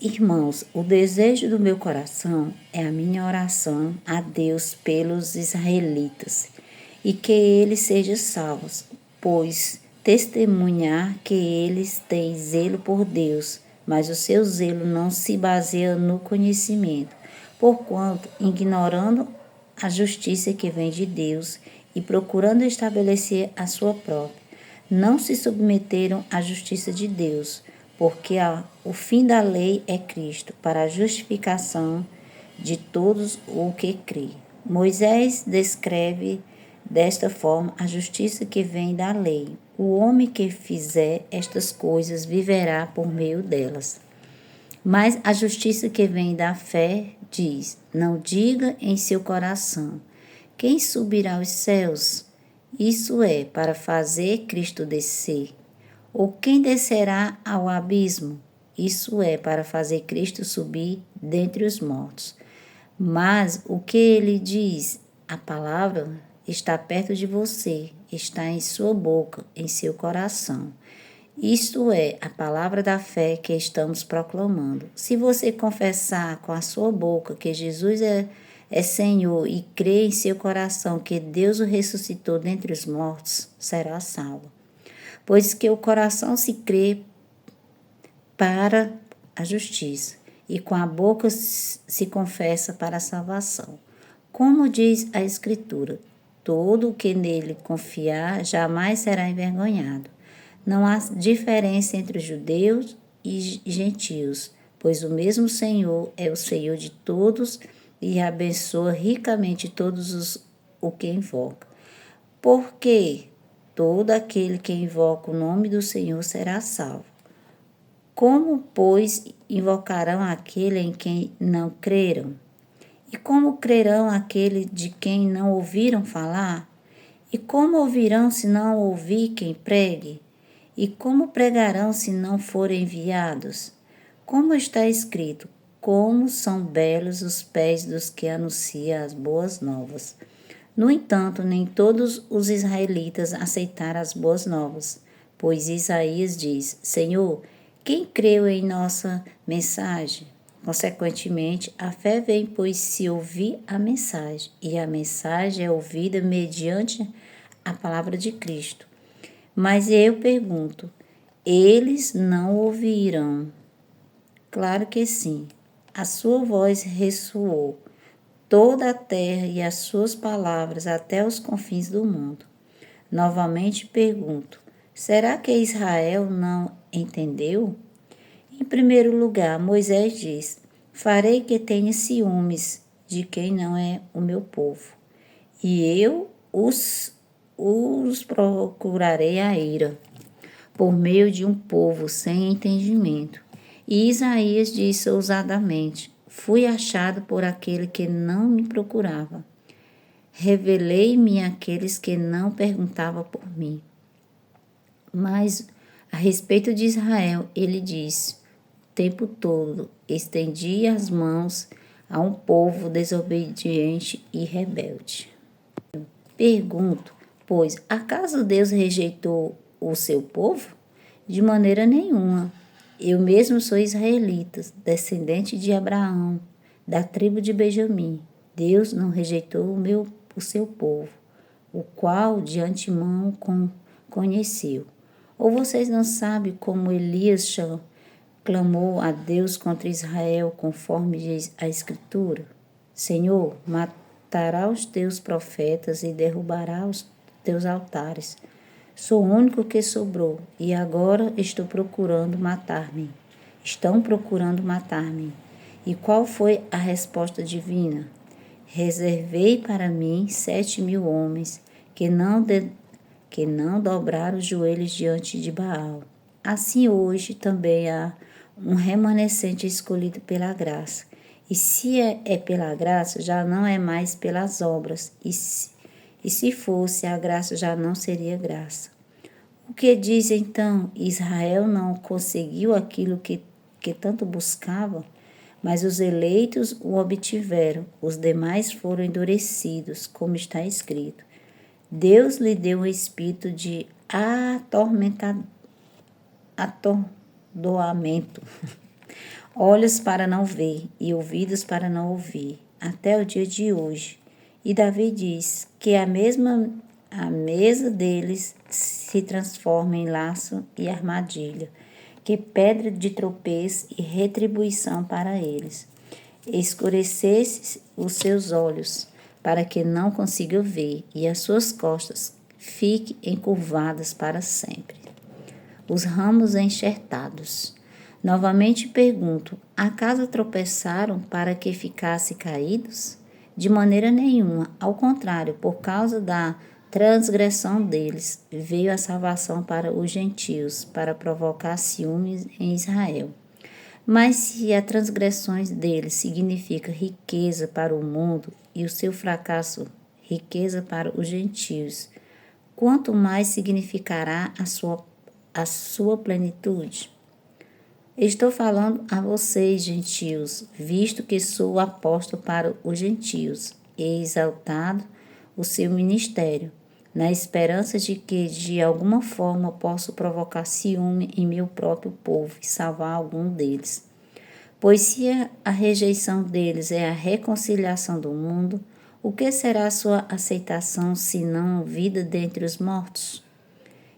Irmãos, o desejo do meu coração é a minha oração a Deus pelos israelitas e que eles sejam salvos, pois testemunhar que eles têm zelo por Deus, mas o seu zelo não se baseia no conhecimento, porquanto, ignorando a justiça que vem de Deus e procurando estabelecer a sua própria, não se submeteram à justiça de Deus, porque o fim da lei é Cristo, para a justificação de todos o que crê. Moisés descreve desta forma a justiça que vem da lei. O homem que fizer estas coisas viverá por meio delas. Mas a justiça que vem da fé diz: não diga em seu coração: quem subirá aos céus? Isso é, para fazer Cristo descer. Ou quem descerá ao abismo? Isso é, para fazer Cristo subir dentre os mortos. Mas o que ele diz? A palavra está perto de você, está em sua boca, em seu coração. Isto é a palavra da fé que estamos proclamando. Se você confessar com a sua boca que Jesus é Senhor e crer em seu coração que Deus o ressuscitou dentre os mortos, será salvo. Pois que o coração se crê para a justiça e com a boca se confessa para a salvação. Como diz a Escritura, todo o que nele confiar jamais será envergonhado. Não há diferença entre os judeus e gentios, pois o mesmo Senhor é o Senhor de todos e abençoa ricamente todos o que invoca. Porque todo aquele que invoca o nome do Senhor será salvo. Como, pois, invocarão aquele em quem não creram? E como crerão aquele de quem não ouviram falar? E como ouvirão se não ouvir quem pregue? E como pregarão se não forem enviados? Como está escrito, como são belos os pés dos que anunciam as boas novas. No entanto, nem todos os israelitas aceitaram as boas novas, pois Isaías diz: Senhor, quem creu em nossa mensagem? Consequentemente, a fé vem, pois se ouvir a mensagem, e a mensagem é ouvida mediante a palavra de Cristo. Mas eu pergunto, eles não ouvirão? Claro que sim. A sua voz ressoou toda a terra e as suas palavras até os confins do mundo. Novamente pergunto, será que Israel não entendeu? Em primeiro lugar, Moisés diz, farei que tenha ciúmes de quem não é o meu povo, e eu os procurarei a ira, por meio de um povo sem entendimento. E Isaías disse ousadamente, fui achado por aquele que não me procurava. Revelei-me àqueles que não perguntavam por mim. Mas, a respeito de Israel, ele disse, o tempo todo, estendi as mãos a um povo desobediente e rebelde. Pergunto, pois, acaso Deus rejeitou o seu povo? De maneira nenhuma. Eu mesmo sou israelita, descendente de Abraão, da tribo de Benjamim. Deus não rejeitou o seu povo, o qual de antemão conheceu. Ou vocês não sabem como Elias clamou a Deus contra Israel, conforme diz a Escritura? Senhor, matará os teus profetas e derrubará os teus altares. Sou o único que sobrou e agora estou procurando matar-me. Estão procurando matar-me. E qual foi a resposta divina? Reservei para mim 7.000 homens que não dobraram os joelhos diante de Baal. Assim hoje também há um remanescente escolhido pela graça. E se é pela graça, já não é mais pelas obras. E se fosse, a graça já não seria graça. O que diz então? Israel não conseguiu aquilo que tanto buscava, mas os eleitos o obtiveram, os demais foram endurecidos, como está escrito. Deus lhe deu um espírito de atordoamento, olhos para não ver e ouvidos para não ouvir, até o dia de hoje. E Davi diz que a mesa deles se transforma em laço e armadilha, que pedra de tropeço e retribuição para eles. Escurecesse os seus olhos, para que não consigam ver, e as suas costas fiquem encurvadas para sempre. Os ramos enxertados. Novamente pergunto, acaso tropeçaram para que ficassem caídos? De maneira nenhuma, ao contrário, por causa da transgressão deles, veio a salvação para os gentios, para provocar ciúmes em Israel. Mas se as transgressões deles significa riqueza para o mundo e o seu fracasso riqueza para os gentios, quanto mais significará a sua plenitude? Estou falando a vocês, gentios, visto que sou apóstolo para os gentios, e exaltado o seu ministério, na esperança de que, de alguma forma, posso provocar ciúme em meu próprio povo e salvar algum deles. Pois se a rejeição deles é a reconciliação do mundo, o que será a sua aceitação, senão vida dentre os mortos?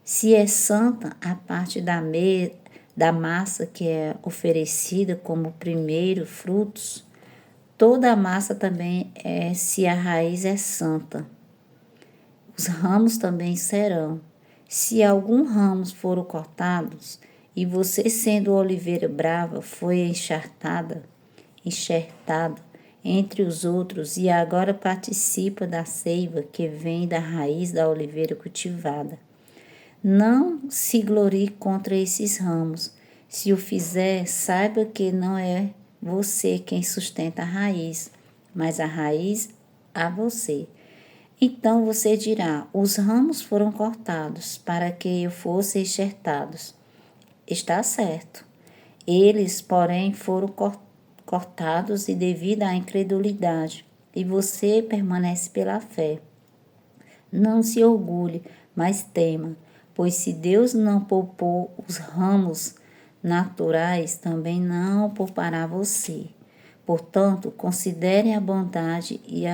Se é santa a parte da massa que é oferecida como primeiro frutos, toda a massa também é, se a raiz é santa. Os ramos também serão. Se alguns ramos foram cortados, e você, sendo oliveira brava, foi enxertada entre os outros, e agora participa da seiva que vem da raiz da oliveira cultivada. Não se glorie contra esses ramos. Se o fizer, saiba que não é você quem sustenta a raiz, mas a raiz a você. Então você dirá: os ramos foram cortados para que eu fosse enxertados. Está certo. Eles, porém, foram cortados e devido à incredulidade, e você permanece pela fé. Não se orgulhe, mas tema, pois se Deus não poupou os ramos naturais, também não poupará você. Portanto, considere a bondade e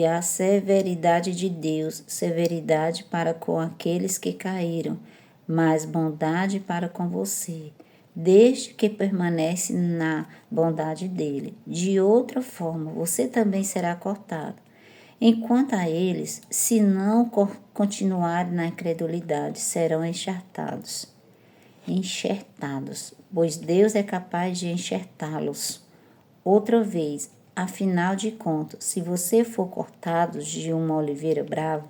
a severidade de Deus, severidade para com aqueles que caíram, mas bondade para com você, desde que permanece na bondade dele. De outra forma, você também será cortado. Enquanto a eles, se não continuarem na incredulidade, serão enxertados, pois Deus é capaz de enxertá-los. Outra vez, afinal de contas, se você for cortado de uma oliveira brava,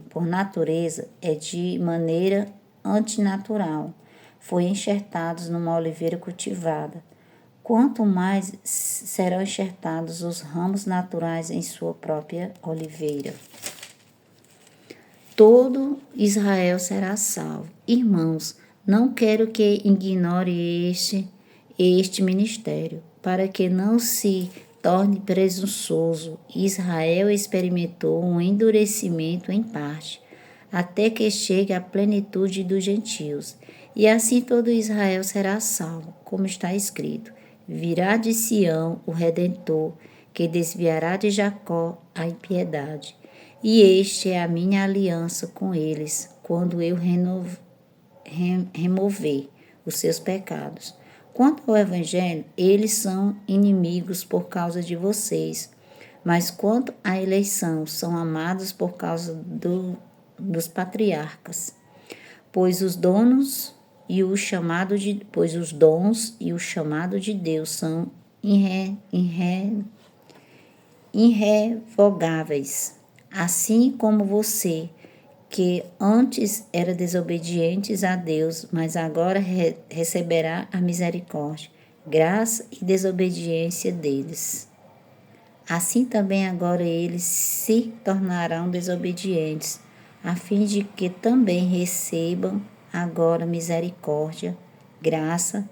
por natureza, é de maneira antinatural, foi enxertados numa oliveira cultivada. Quanto mais serão enxertados os ramos naturais em sua própria oliveira. Todo Israel será salvo. Irmãos, não quero que ignore este ministério, para que não se torne presunçoso. Israel experimentou um endurecimento em parte, até que chegue à plenitude dos gentios. E assim todo Israel será salvo, como está escrito: virá de Sião o Redentor, que desviará de Jacó a impiedade. E este é a minha aliança com eles, quando eu remover os seus pecados. Quanto ao Evangelho, eles são inimigos por causa de vocês, mas quanto à eleição, são amados por causa dos patriarcas, pois os dons e o chamado de Deus são irrevogáveis, assim como você, que antes era desobedientes a Deus, mas agora receberá a misericórdia, graça e desobediência deles. Assim também agora eles se tornarão desobedientes, a fim de que também recebam agora misericórdia, graça,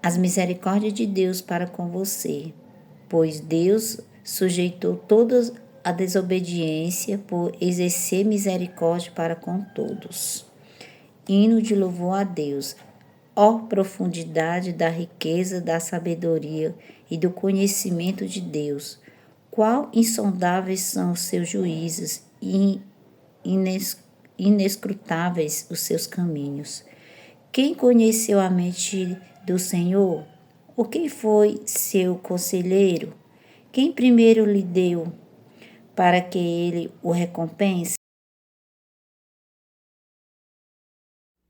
as misericórdias de Deus para com você, pois Deus sujeitou toda a desobediência por exercer misericórdia para com todos. Hino de louvor a Deus. Ó profundidade da riqueza, da sabedoria e do conhecimento de Deus! Qual insondáveis são os seus juízos e inescrutáveis os seus caminhos! Quem conheceu a mente do Senhor? Ou quem foi seu conselheiro? Quem primeiro lhe deu para que ele o recompense?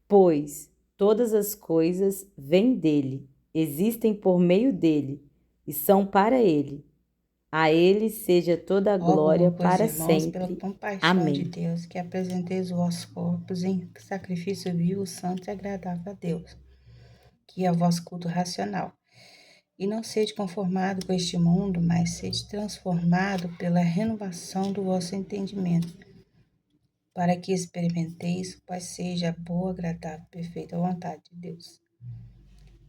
Pois todas as coisas vêm dele, existem por meio dele e são para ele. A ele seja toda a glória Rogo, pois, para irmãos, pela sempre. compaixão de Amém. Deus, que apresenteis os vossos corpos em sacrifício vivo, santo e agradável a Deus. que é o vosso culto racional. E não sede conformado com este mundo, mas sede transformado pela renovação do vosso entendimento, para que experimenteis qual seja a boa, agradável e perfeita vontade de Deus.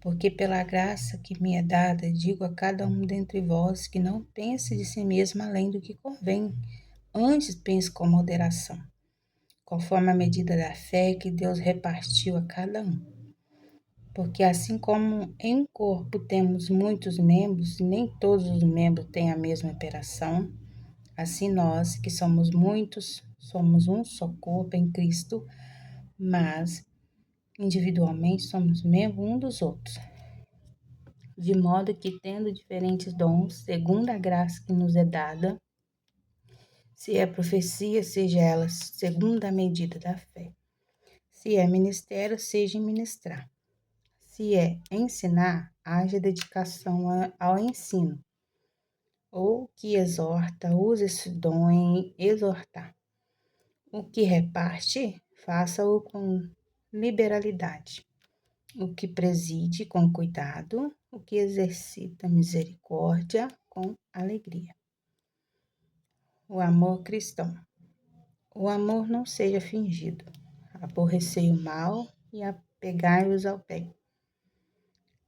Porque pela graça que me é dada, digo a cada um dentre vós que não pense de si mesmo além do que convém, antes pense com moderação, conforme a medida da fé que Deus repartiu a cada um. Porque assim como em um corpo temos muitos membros, e nem todos os membros têm a mesma operação, assim nós, que somos muitos, somos um só corpo em Cristo, mas individualmente somos membros uns dos outros. De modo que, tendo diferentes dons, segundo a graça que nos é dada, se é profecia, seja ela segundo a medida da fé. Se é ministério, seja ministrar. Se é ensinar, haja dedicação ao ensino. Ou que exorta, use esse dom em exortar. O que reparte, faça-o com liberalidade. O que preside, com cuidado. O que exercita misericórdia, com alegria. O amor cristão. O amor não seja fingido. Aborrecei o mal e apegai-vos ao bem.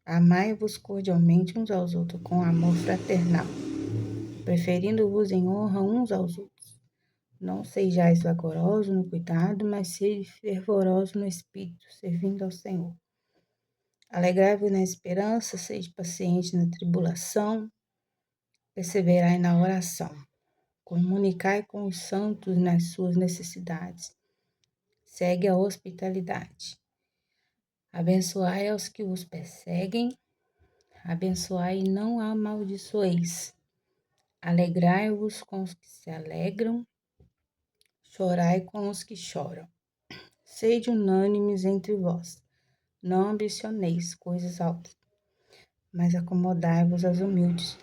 Amai-vos cordialmente uns aos outros com amor fraternal, preferindo-vos em honra uns aos outros. Não sejais vagarosos no cuidado, mas sede fervorosos no espírito, servindo ao Senhor. Alegrai-vos na esperança, sede pacientes na tribulação, perseverai na oração. Comunicai com os santos nas suas necessidades. Segue a hospitalidade. Abençoai aos que vos perseguem, abençoai e não amaldiçoeis. Alegrai-vos com os que se alegram, chorai com os que choram. Sede unânimes entre vós, não ambicioneis coisas altas, mas acomodai-vos aos humildes.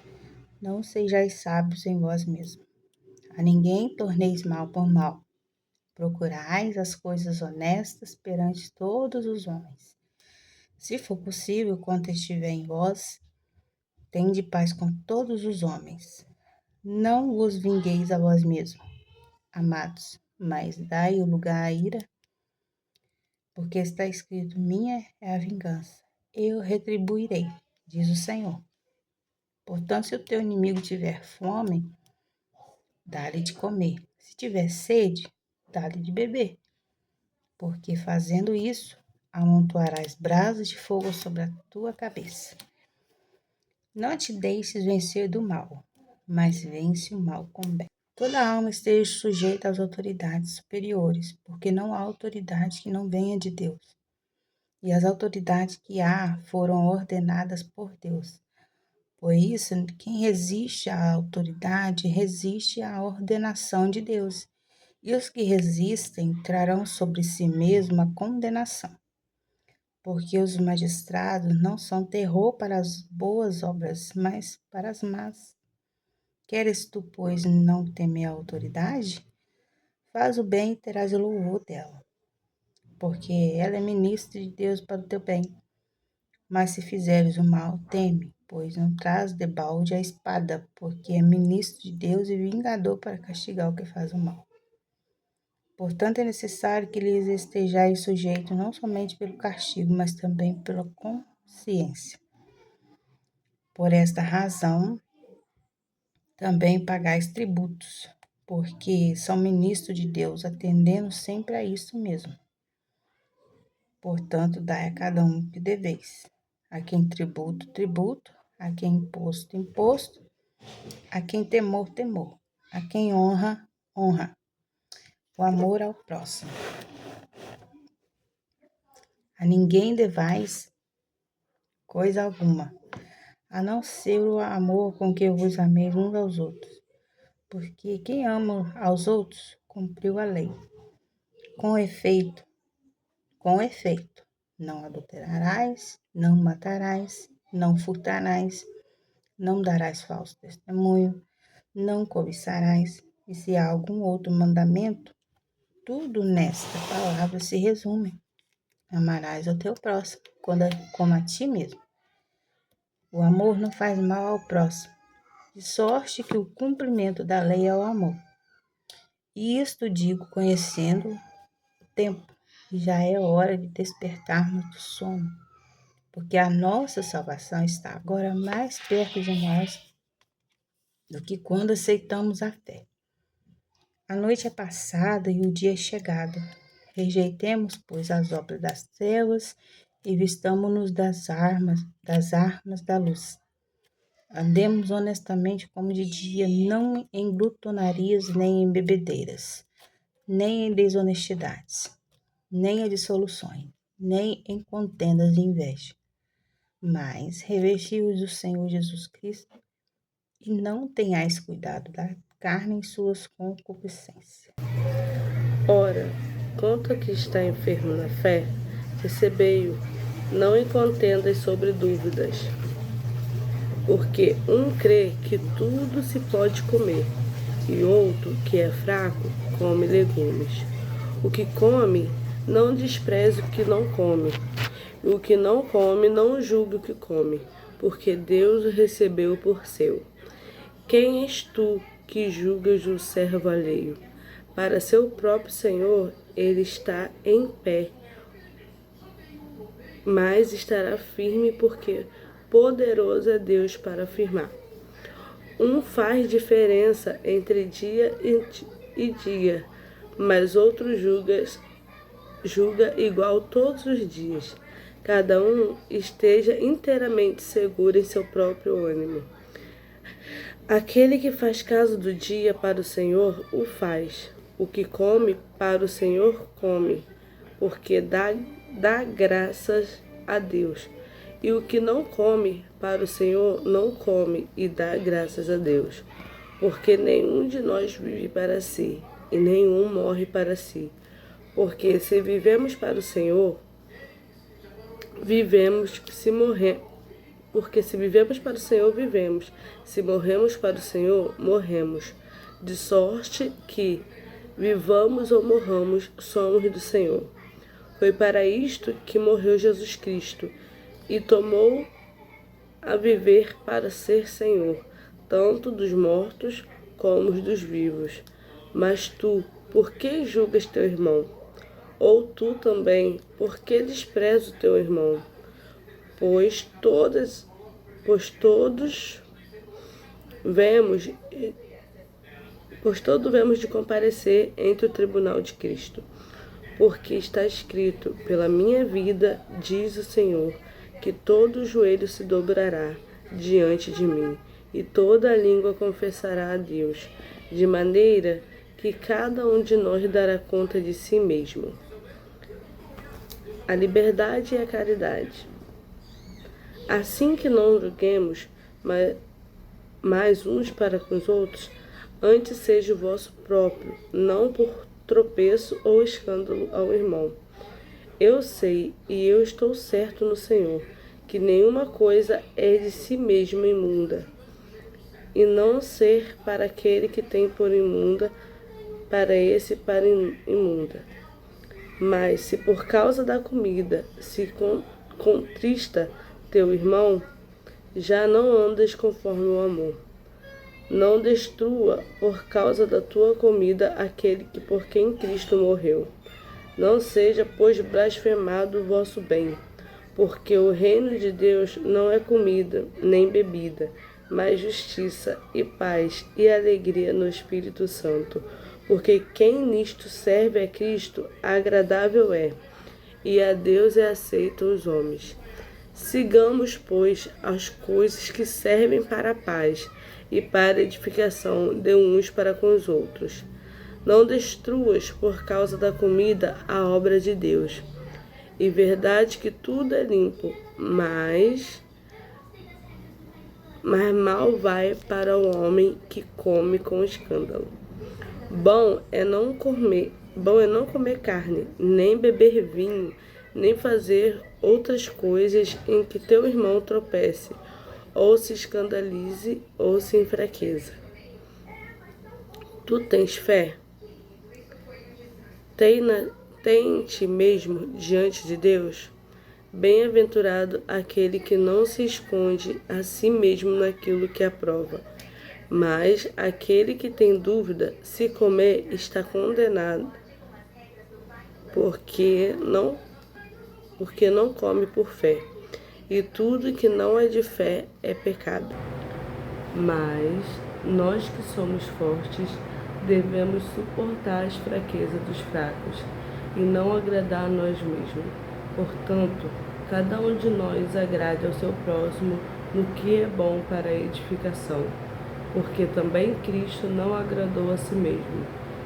Não sejais sábios em vós mesmos. A ninguém torneis mal por mal. Procurais as coisas honestas perante todos os homens. Se for possível, quanto estiver em vós, tende paz com todos os homens. Não vos vingueis a vós mesmos, amados, mas dai o lugar à ira, porque está escrito: minha é a vingança, eu retribuirei, diz o Senhor. Portanto, se o teu inimigo tiver fome, dá-lhe de comer. Se tiver sede, dá-lhe de beber. Porque fazendo isso, amontoarás brasas de fogo sobre a tua cabeça. Não te deixes vencer do mal, mas vence o mal com o bem. Toda alma esteja sujeita às autoridades superiores, porque não há autoridade que não venha de Deus. E as autoridades que há foram ordenadas por Deus. Por isso, quem resiste à autoridade, resiste à ordenação de Deus. E os que resistem trarão sobre si mesmo a condenação. Porque os magistrados não são terror para as boas obras, mas para as más. Queres tu, pois, não temer a autoridade? Faz o bem e terás o louvor dela, porque ela é ministra de Deus para o teu bem. Mas se fizeres o mal, teme, pois não traz debalde a espada, porque é ministro de Deus e vingador para castigar o que faz o mal. Portanto, é necessário que lhes estejais sujeitos não somente pelo castigo, mas também pela consciência. Por esta razão, também pagais tributos, porque são ministros de Deus, atendendo sempre a isso mesmo. Portanto, dai a cada um o que deveis. A quem tributo, tributo. A quem imposto, imposto. A quem temor, temor. A quem honra, honra. O amor ao próximo. A ninguém devais coisa alguma, a não ser o amor com que vos ameis uns aos outros. Porque quem ama aos outros, cumpriu a lei. Com efeito, não adulterarás, não matarás, não furtarás, não darás falso testemunho, não cobiçarás. E se há algum outro mandamento, tudo nesta palavra se resume: Amarás ao teu próximo, como a ti mesmo. O amor não faz mal ao próximo, de sorte que o cumprimento da lei é o amor. E isto digo conhecendo o tempo, e já é hora de despertarmos do sono, porque a nossa salvação está agora mais perto de nós do que quando aceitamos a fé. A noite é passada e o dia é chegado. Rejeitemos, pois, as obras das trevas e vistamo-nos das armas da luz. Andemos honestamente como de dia, não em glutonarias, nem em bebedeiras, nem em desonestidades, nem em dissoluções, nem em contendas de inveja. Mas revesti-vos do Senhor Jesus Cristo e não tenhais cuidado da carne em suas concupiscências. Ora, quanto a que está enfermo na fé, recebei-o, não em contendas sobre dúvidas. Porque um crê que tudo se pode comer, e outro, que é fraco, come legumes. O que come, não despreze o que não come. E o que não come, não julgue o que come, porque Deus o recebeu por seu. Quem és tu que julgas o servo alheio? Para seu próprio Senhor ele está em pé, mas estará firme, porque poderoso é Deus para afirmar. Um faz diferença entre dia e dia, mas outro julga igual todos os dias. Cada um esteja inteiramente seguro em seu próprio ânimo. Aquele que faz caso do dia para o Senhor, o faz. O que come para o Senhor, come, porque dá graças a Deus. E o que não come para o Senhor, não come e dá graças a Deus. Porque nenhum de nós vive para si, e nenhum morre para si. Porque se vivemos para o Senhor, vivemos. Porque se vivemos para o Senhor, vivemos. Se morremos para o Senhor, morremos. De sorte que, vivamos ou morramos, somos do Senhor. Foi para isto que morreu Jesus Cristo, e tomou a viver para ser Senhor, tanto dos mortos como dos vivos. Mas tu, por que julgas teu irmão? Ou tu também, por que desprezas o teu irmão? Pois todos vemos de comparecer entre o tribunal de Cristo. Porque está escrito, pela minha vida, diz o Senhor, que todo joelho se dobrará diante de mim, e toda língua confessará a Deus, de maneira que cada um de nós dará conta de si mesmo. A liberdade e a caridade. Assim que não julguemos mais uns para com os outros, antes seja o vosso próprio, não por tropeço ou escândalo ao irmão. Eu sei, e eu estou certo no Senhor, que nenhuma coisa é de si mesma imunda, e não ser para aquele que tem por imunda, para esse para imunda. Mas se por causa da comida se contrista teu irmão, já não andas conforme o amor. Não destrua por causa da tua comida aquele que por quem Cristo morreu. Não seja, pois, blasfemado o vosso bem, porque o reino de Deus não é comida nem bebida, mas justiça e paz e alegria no Espírito Santo. Porque quem nisto serve a Cristo, agradável é, e a Deus é aceito os homens. Sigamos, pois, as coisas que servem para a paz e para a edificação de uns para com os outros. Não destruas por causa da comida a obra de Deus. E verdade que tudo é limpo, mas mal vai para o homem que come com escândalo. Bom é não comer carne, nem beber vinho, nem fazer outras coisas em que teu irmão tropece, ou se escandalize, ou se enfraqueça. Tu tens fé? tem em ti mesmo diante de Deus? Bem-aventurado aquele que não se esconde a si mesmo naquilo que aprova. Mas aquele que tem dúvida, se comer, está condenado, porque não come por fé. E tudo que não é de fé é pecado. Mas nós que somos fortes, devemos suportar as fraquezas dos fracos e não agradar a nós mesmos. Portanto, cada um de nós agrade ao seu próximo no que é bom para a edificação, porque também Cristo não agradou a si mesmo.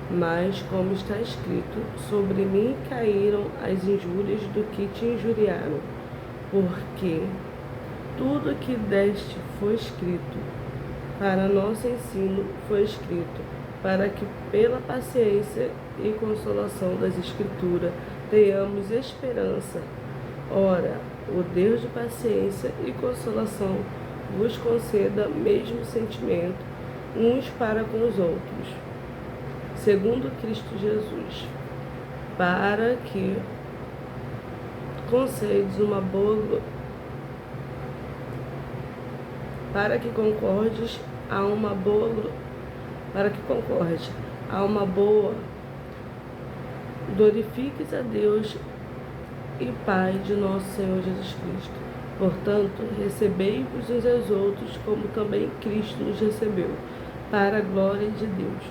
Mas, como está escrito, sobre mim caíram as injúrias do que te injuriaram, porque tudo que deste foi escrito, para nosso ensino foi escrito, para que pela paciência e consolação das Escrituras tenhamos esperança. Ora, o Deus de paciência e consolação vos conceda mesmo sentimento uns para com os outros, segundo Cristo Jesus, para que concedes uma boa concordes a uma boa glorifiques a Deus e Pai de nosso Senhor Jesus Cristo. Portanto, recebei-vos uns aos outros, como também Cristo nos recebeu, para a glória de Deus.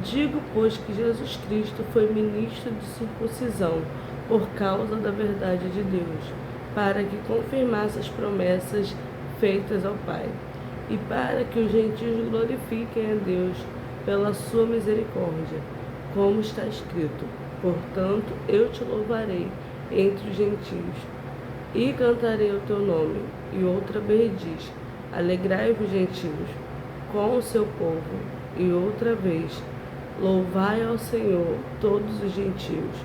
Digo, pois, que Jesus Cristo foi ministro de circuncisão por causa da verdade de Deus, para que confirmasse as promessas feitas ao Pai, e para que os gentios glorifiquem a Deus pela sua misericórdia, como está escrito: portanto, eu te louvarei entre os gentios, e cantarei o teu nome. E outra vez diz: alegrai-vos, gentios, com o seu povo. E outra vez: louvai ao Senhor todos os gentios,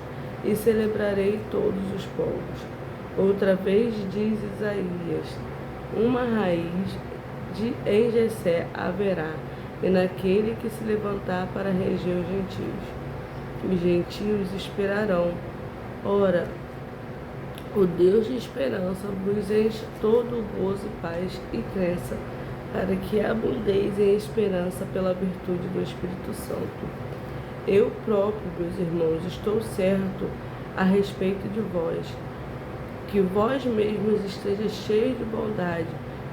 e celebrarei todos os povos. Outra vez diz Isaías: uma raiz em Jessé haverá, e naquele que se levantar para reger os gentios. Os gentios esperarão. Ora, o Deus de esperança vos enche todo o gozo, paz e crença, para que abundeis em esperança pela virtude do Espírito Santo. Eu próprio, meus irmãos, estou certo a respeito de vós, que vós mesmos estejais cheios de bondade,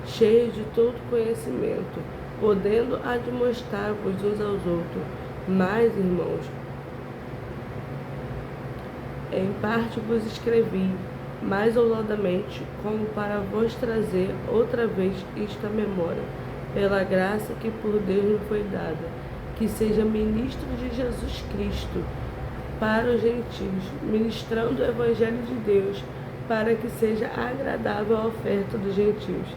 cheios de todo conhecimento, podendo admoestar-vos uns aos outros. Mas, irmãos, em parte vos escrevi, mais ousadamente, como para vos trazer outra vez isto à memória, pela graça que por Deus me foi dada, que seja ministro de Jesus Cristo para os gentios, ministrando o Evangelho de Deus, para que seja agradável a oferta dos gentios,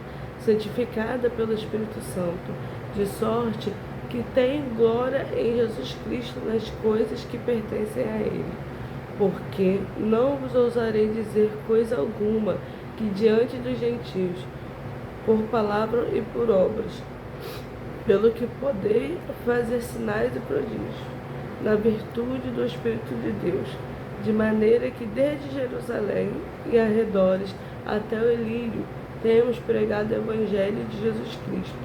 santificada pelo Espírito Santo, de sorte que tem glória em Jesus Cristo nas coisas que pertencem a Ele. Porque não vos ousarei dizer coisa alguma que diante dos gentios, por palavra e por obras, pelo que podeis fazer sinais e prodígios, na virtude do Espírito de Deus, de maneira que desde Jerusalém e arredores até o Ilírio temos pregado o Evangelho de Jesus Cristo.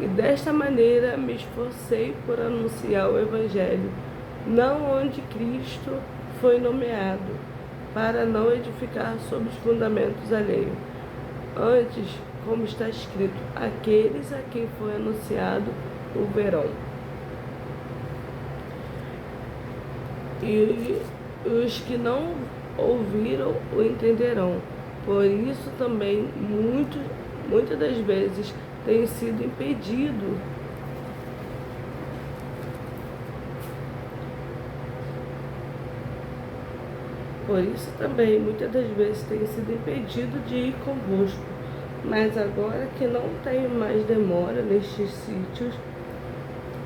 E desta maneira me esforcei por anunciar o Evangelho, não onde Cristo foi nomeado, para não edificar sobre os fundamentos alheios. Antes, como está escrito, aqueles a quem foi anunciado o verão. E os que não ouviram o entenderão. Por isso também muitas das vezes tem sido impedido de ir convosco. Mas agora que não tenho mais demora nestes sítios,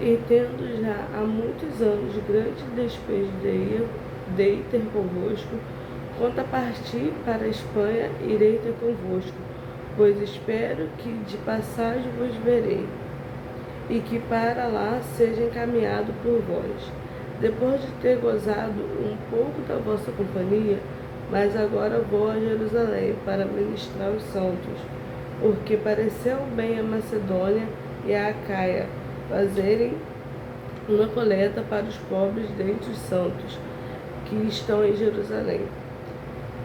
e tendo já há muitos anos grande despejo de ir ter convosco, quanto a partir para a Espanha, irei ter convosco, pois espero que de passagem vos verei, e que para lá seja encaminhado por vós. depois de ter gozado um pouco da vossa companhia, mas agora vou a Jerusalém para ministrar os santos, porque pareceu bem a Macedônia e a Acaia fazerem uma coleta para os pobres dentre os santos que estão em Jerusalém.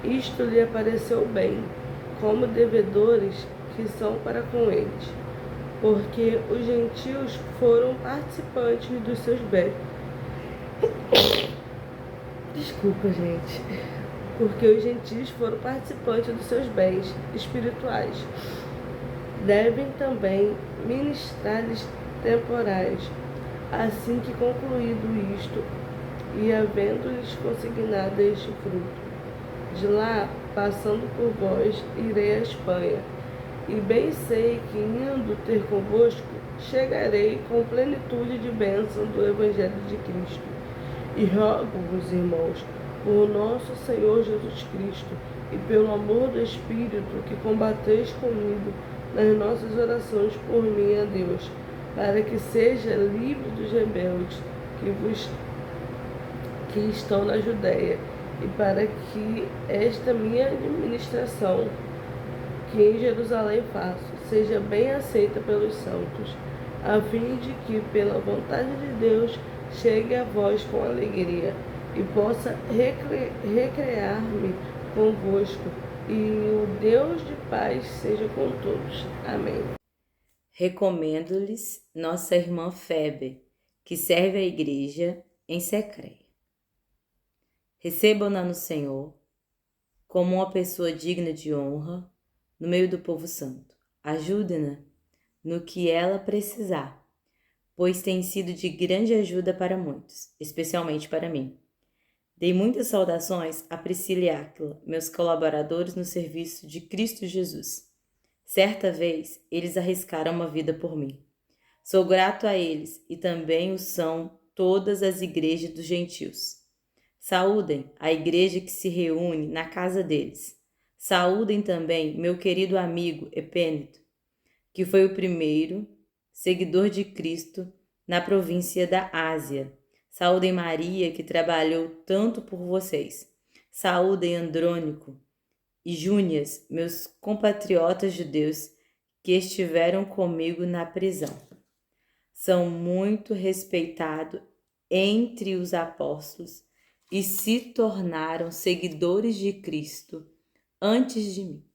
Isto lhe pareceu bem, como devedores que são para com eles, porque os gentios foram participantes dos seus bens. Desculpa, gente. Porque os gentios foram participantes dos seus bens espirituais. Devem também ministrar-lhes temporais, assim que concluído isto, e havendo-lhes consignado este fruto. De lá, passando por vós, irei à Espanha, e bem sei que, indo ter convosco, chegarei com plenitude de bênção do Evangelho de Cristo. E rogo-vos, irmãos, por nosso Senhor Jesus Cristo, e pelo amor do Espírito, que combateis comigo nas nossas orações por mim a Deus, para que seja livre dos rebeldes que estão na Judéia, e para que esta minha administração, que em Jerusalém faço, seja bem aceita pelos santos, a fim de que, pela vontade de Deus, chegue a vós com alegria, e possa recrear-me convosco, e o Deus de paz seja com todos. Amém. Recomendo-lhes nossa irmã Febe, que serve a igreja em Secreia. Recebam-na no Senhor como uma pessoa digna de honra no meio do povo santo. Ajudem-na no que ela precisar, pois tem sido de grande ajuda para muitos, especialmente para mim. Dei muitas saudações a Priscila e Áquila, meus colaboradores no serviço de Cristo Jesus. Certa vez, eles arriscaram uma vida por mim. Sou grato a eles e também o são todas as igrejas dos gentios. Saúdem a igreja que se reúne na casa deles. Saúdem também meu querido amigo Epêneto, que foi o primeiro seguidor de Cristo na província da Ásia. Saúdem Maria, que trabalhou tanto por vocês. Saúdem Andrônico e Júnias, meus compatriotas judeus, que estiveram comigo na prisão. São muito respeitados entre os apóstolos e se tornaram seguidores de Cristo antes de mim.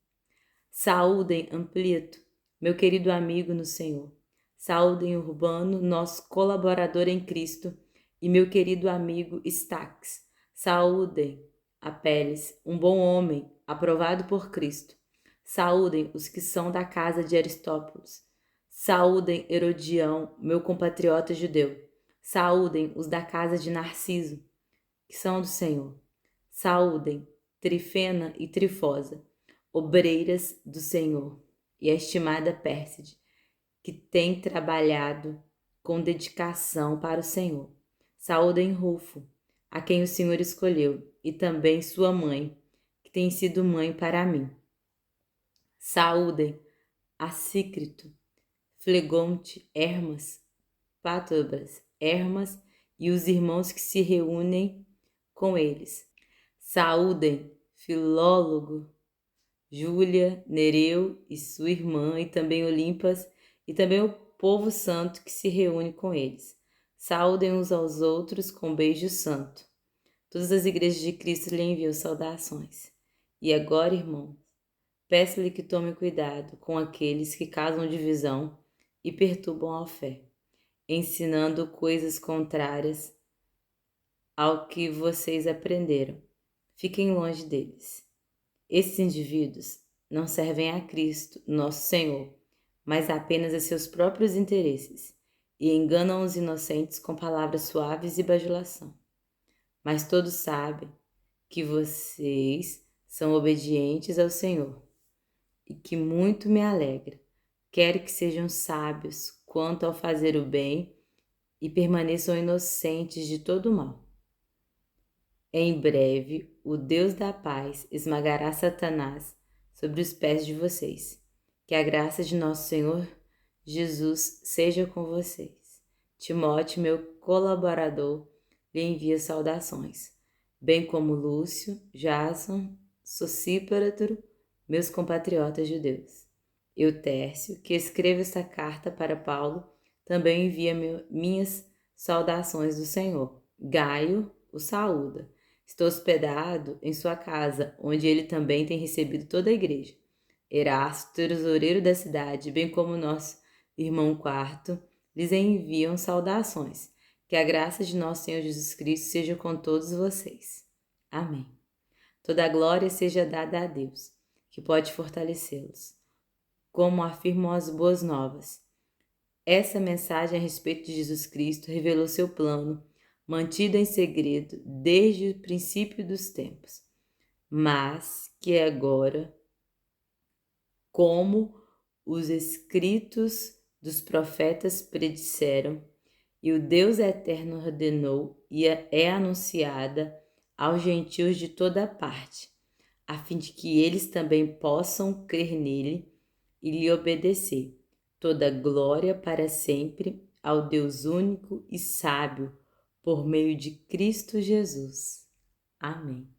Saúdem Amplieto, meu querido amigo no Senhor. Saúdem Urbano, nosso colaborador em Cristo, e meu querido amigo Stax. Saúdem Apeles, um bom homem, aprovado por Cristo. Saúdem os que são da casa de Aristóbulos. Saúdem Herodião, meu compatriota judeu. Saúdem os da casa de Narciso, que são do Senhor. Saúdem Trifena e Trifosa, obreiras do Senhor, e a estimada Pérside, que tem trabalhado com dedicação para o Senhor. Saúdem Rufo, a quem o Senhor escolheu, e também sua mãe, que tem sido mãe para mim. Saúdem Assícrito, Flegonte, Hermas, Pátrobras, Hermas e os irmãos que se reúnem com eles. Saúdem Filólogo, Júlia, Nereu e sua irmã, e também Olimpas, e também o povo santo que se reúne com eles. Saúdem uns aos outros com beijo santo. Todas as igrejas de Cristo lhe enviam saudações. E agora, irmãos, peço-lhe que tome cuidado com aqueles que causam divisão e perturbam a fé, ensinando coisas contrárias ao que vocês aprenderam. Fiquem longe deles. Esses indivíduos não servem a Cristo, nosso Senhor, mas apenas a seus próprios interesses, e enganam os inocentes com palavras suaves e bajulação. Mas todos sabem que vocês são obedientes ao Senhor, e que muito me alegra. Quero que sejam sábios quanto ao fazer o bem e permaneçam inocentes de todo o mal. Em breve, o Deus da paz esmagará Satanás sobre os pés de vocês. Que a graça de nosso Senhor Jesus seja com vocês. Timóteo, meu colaborador, lhe envia saudações, bem como Lúcio, Jason, Sosípatro, meus compatriotas judeus. Eutércio, que escreve esta carta para Paulo, também envia minhas saudações do Senhor. Gaio o saúda. Estou hospedado em sua casa, onde ele também tem recebido toda a igreja. Erasto, tesoureiro da cidade, bem como nosso irmão Quarto, lhes enviam saudações. Que a graça de nosso Senhor Jesus Cristo seja com todos vocês. Amém. Toda a glória seja dada a Deus, que pode fortalecê-los, como afirmam as boas novas. Essa mensagem a respeito de Jesus Cristo revelou seu plano, mantido em segredo desde o princípio dos tempos, mas que agora, como os escritos dos profetas predisseram, e o Deus eterno ordenou, e é anunciada aos gentios de toda parte, a fim de que eles também possam crer nele e lhe obedecer. Toda glória para sempre ao Deus único e sábio, por meio de Cristo Jesus. Amém.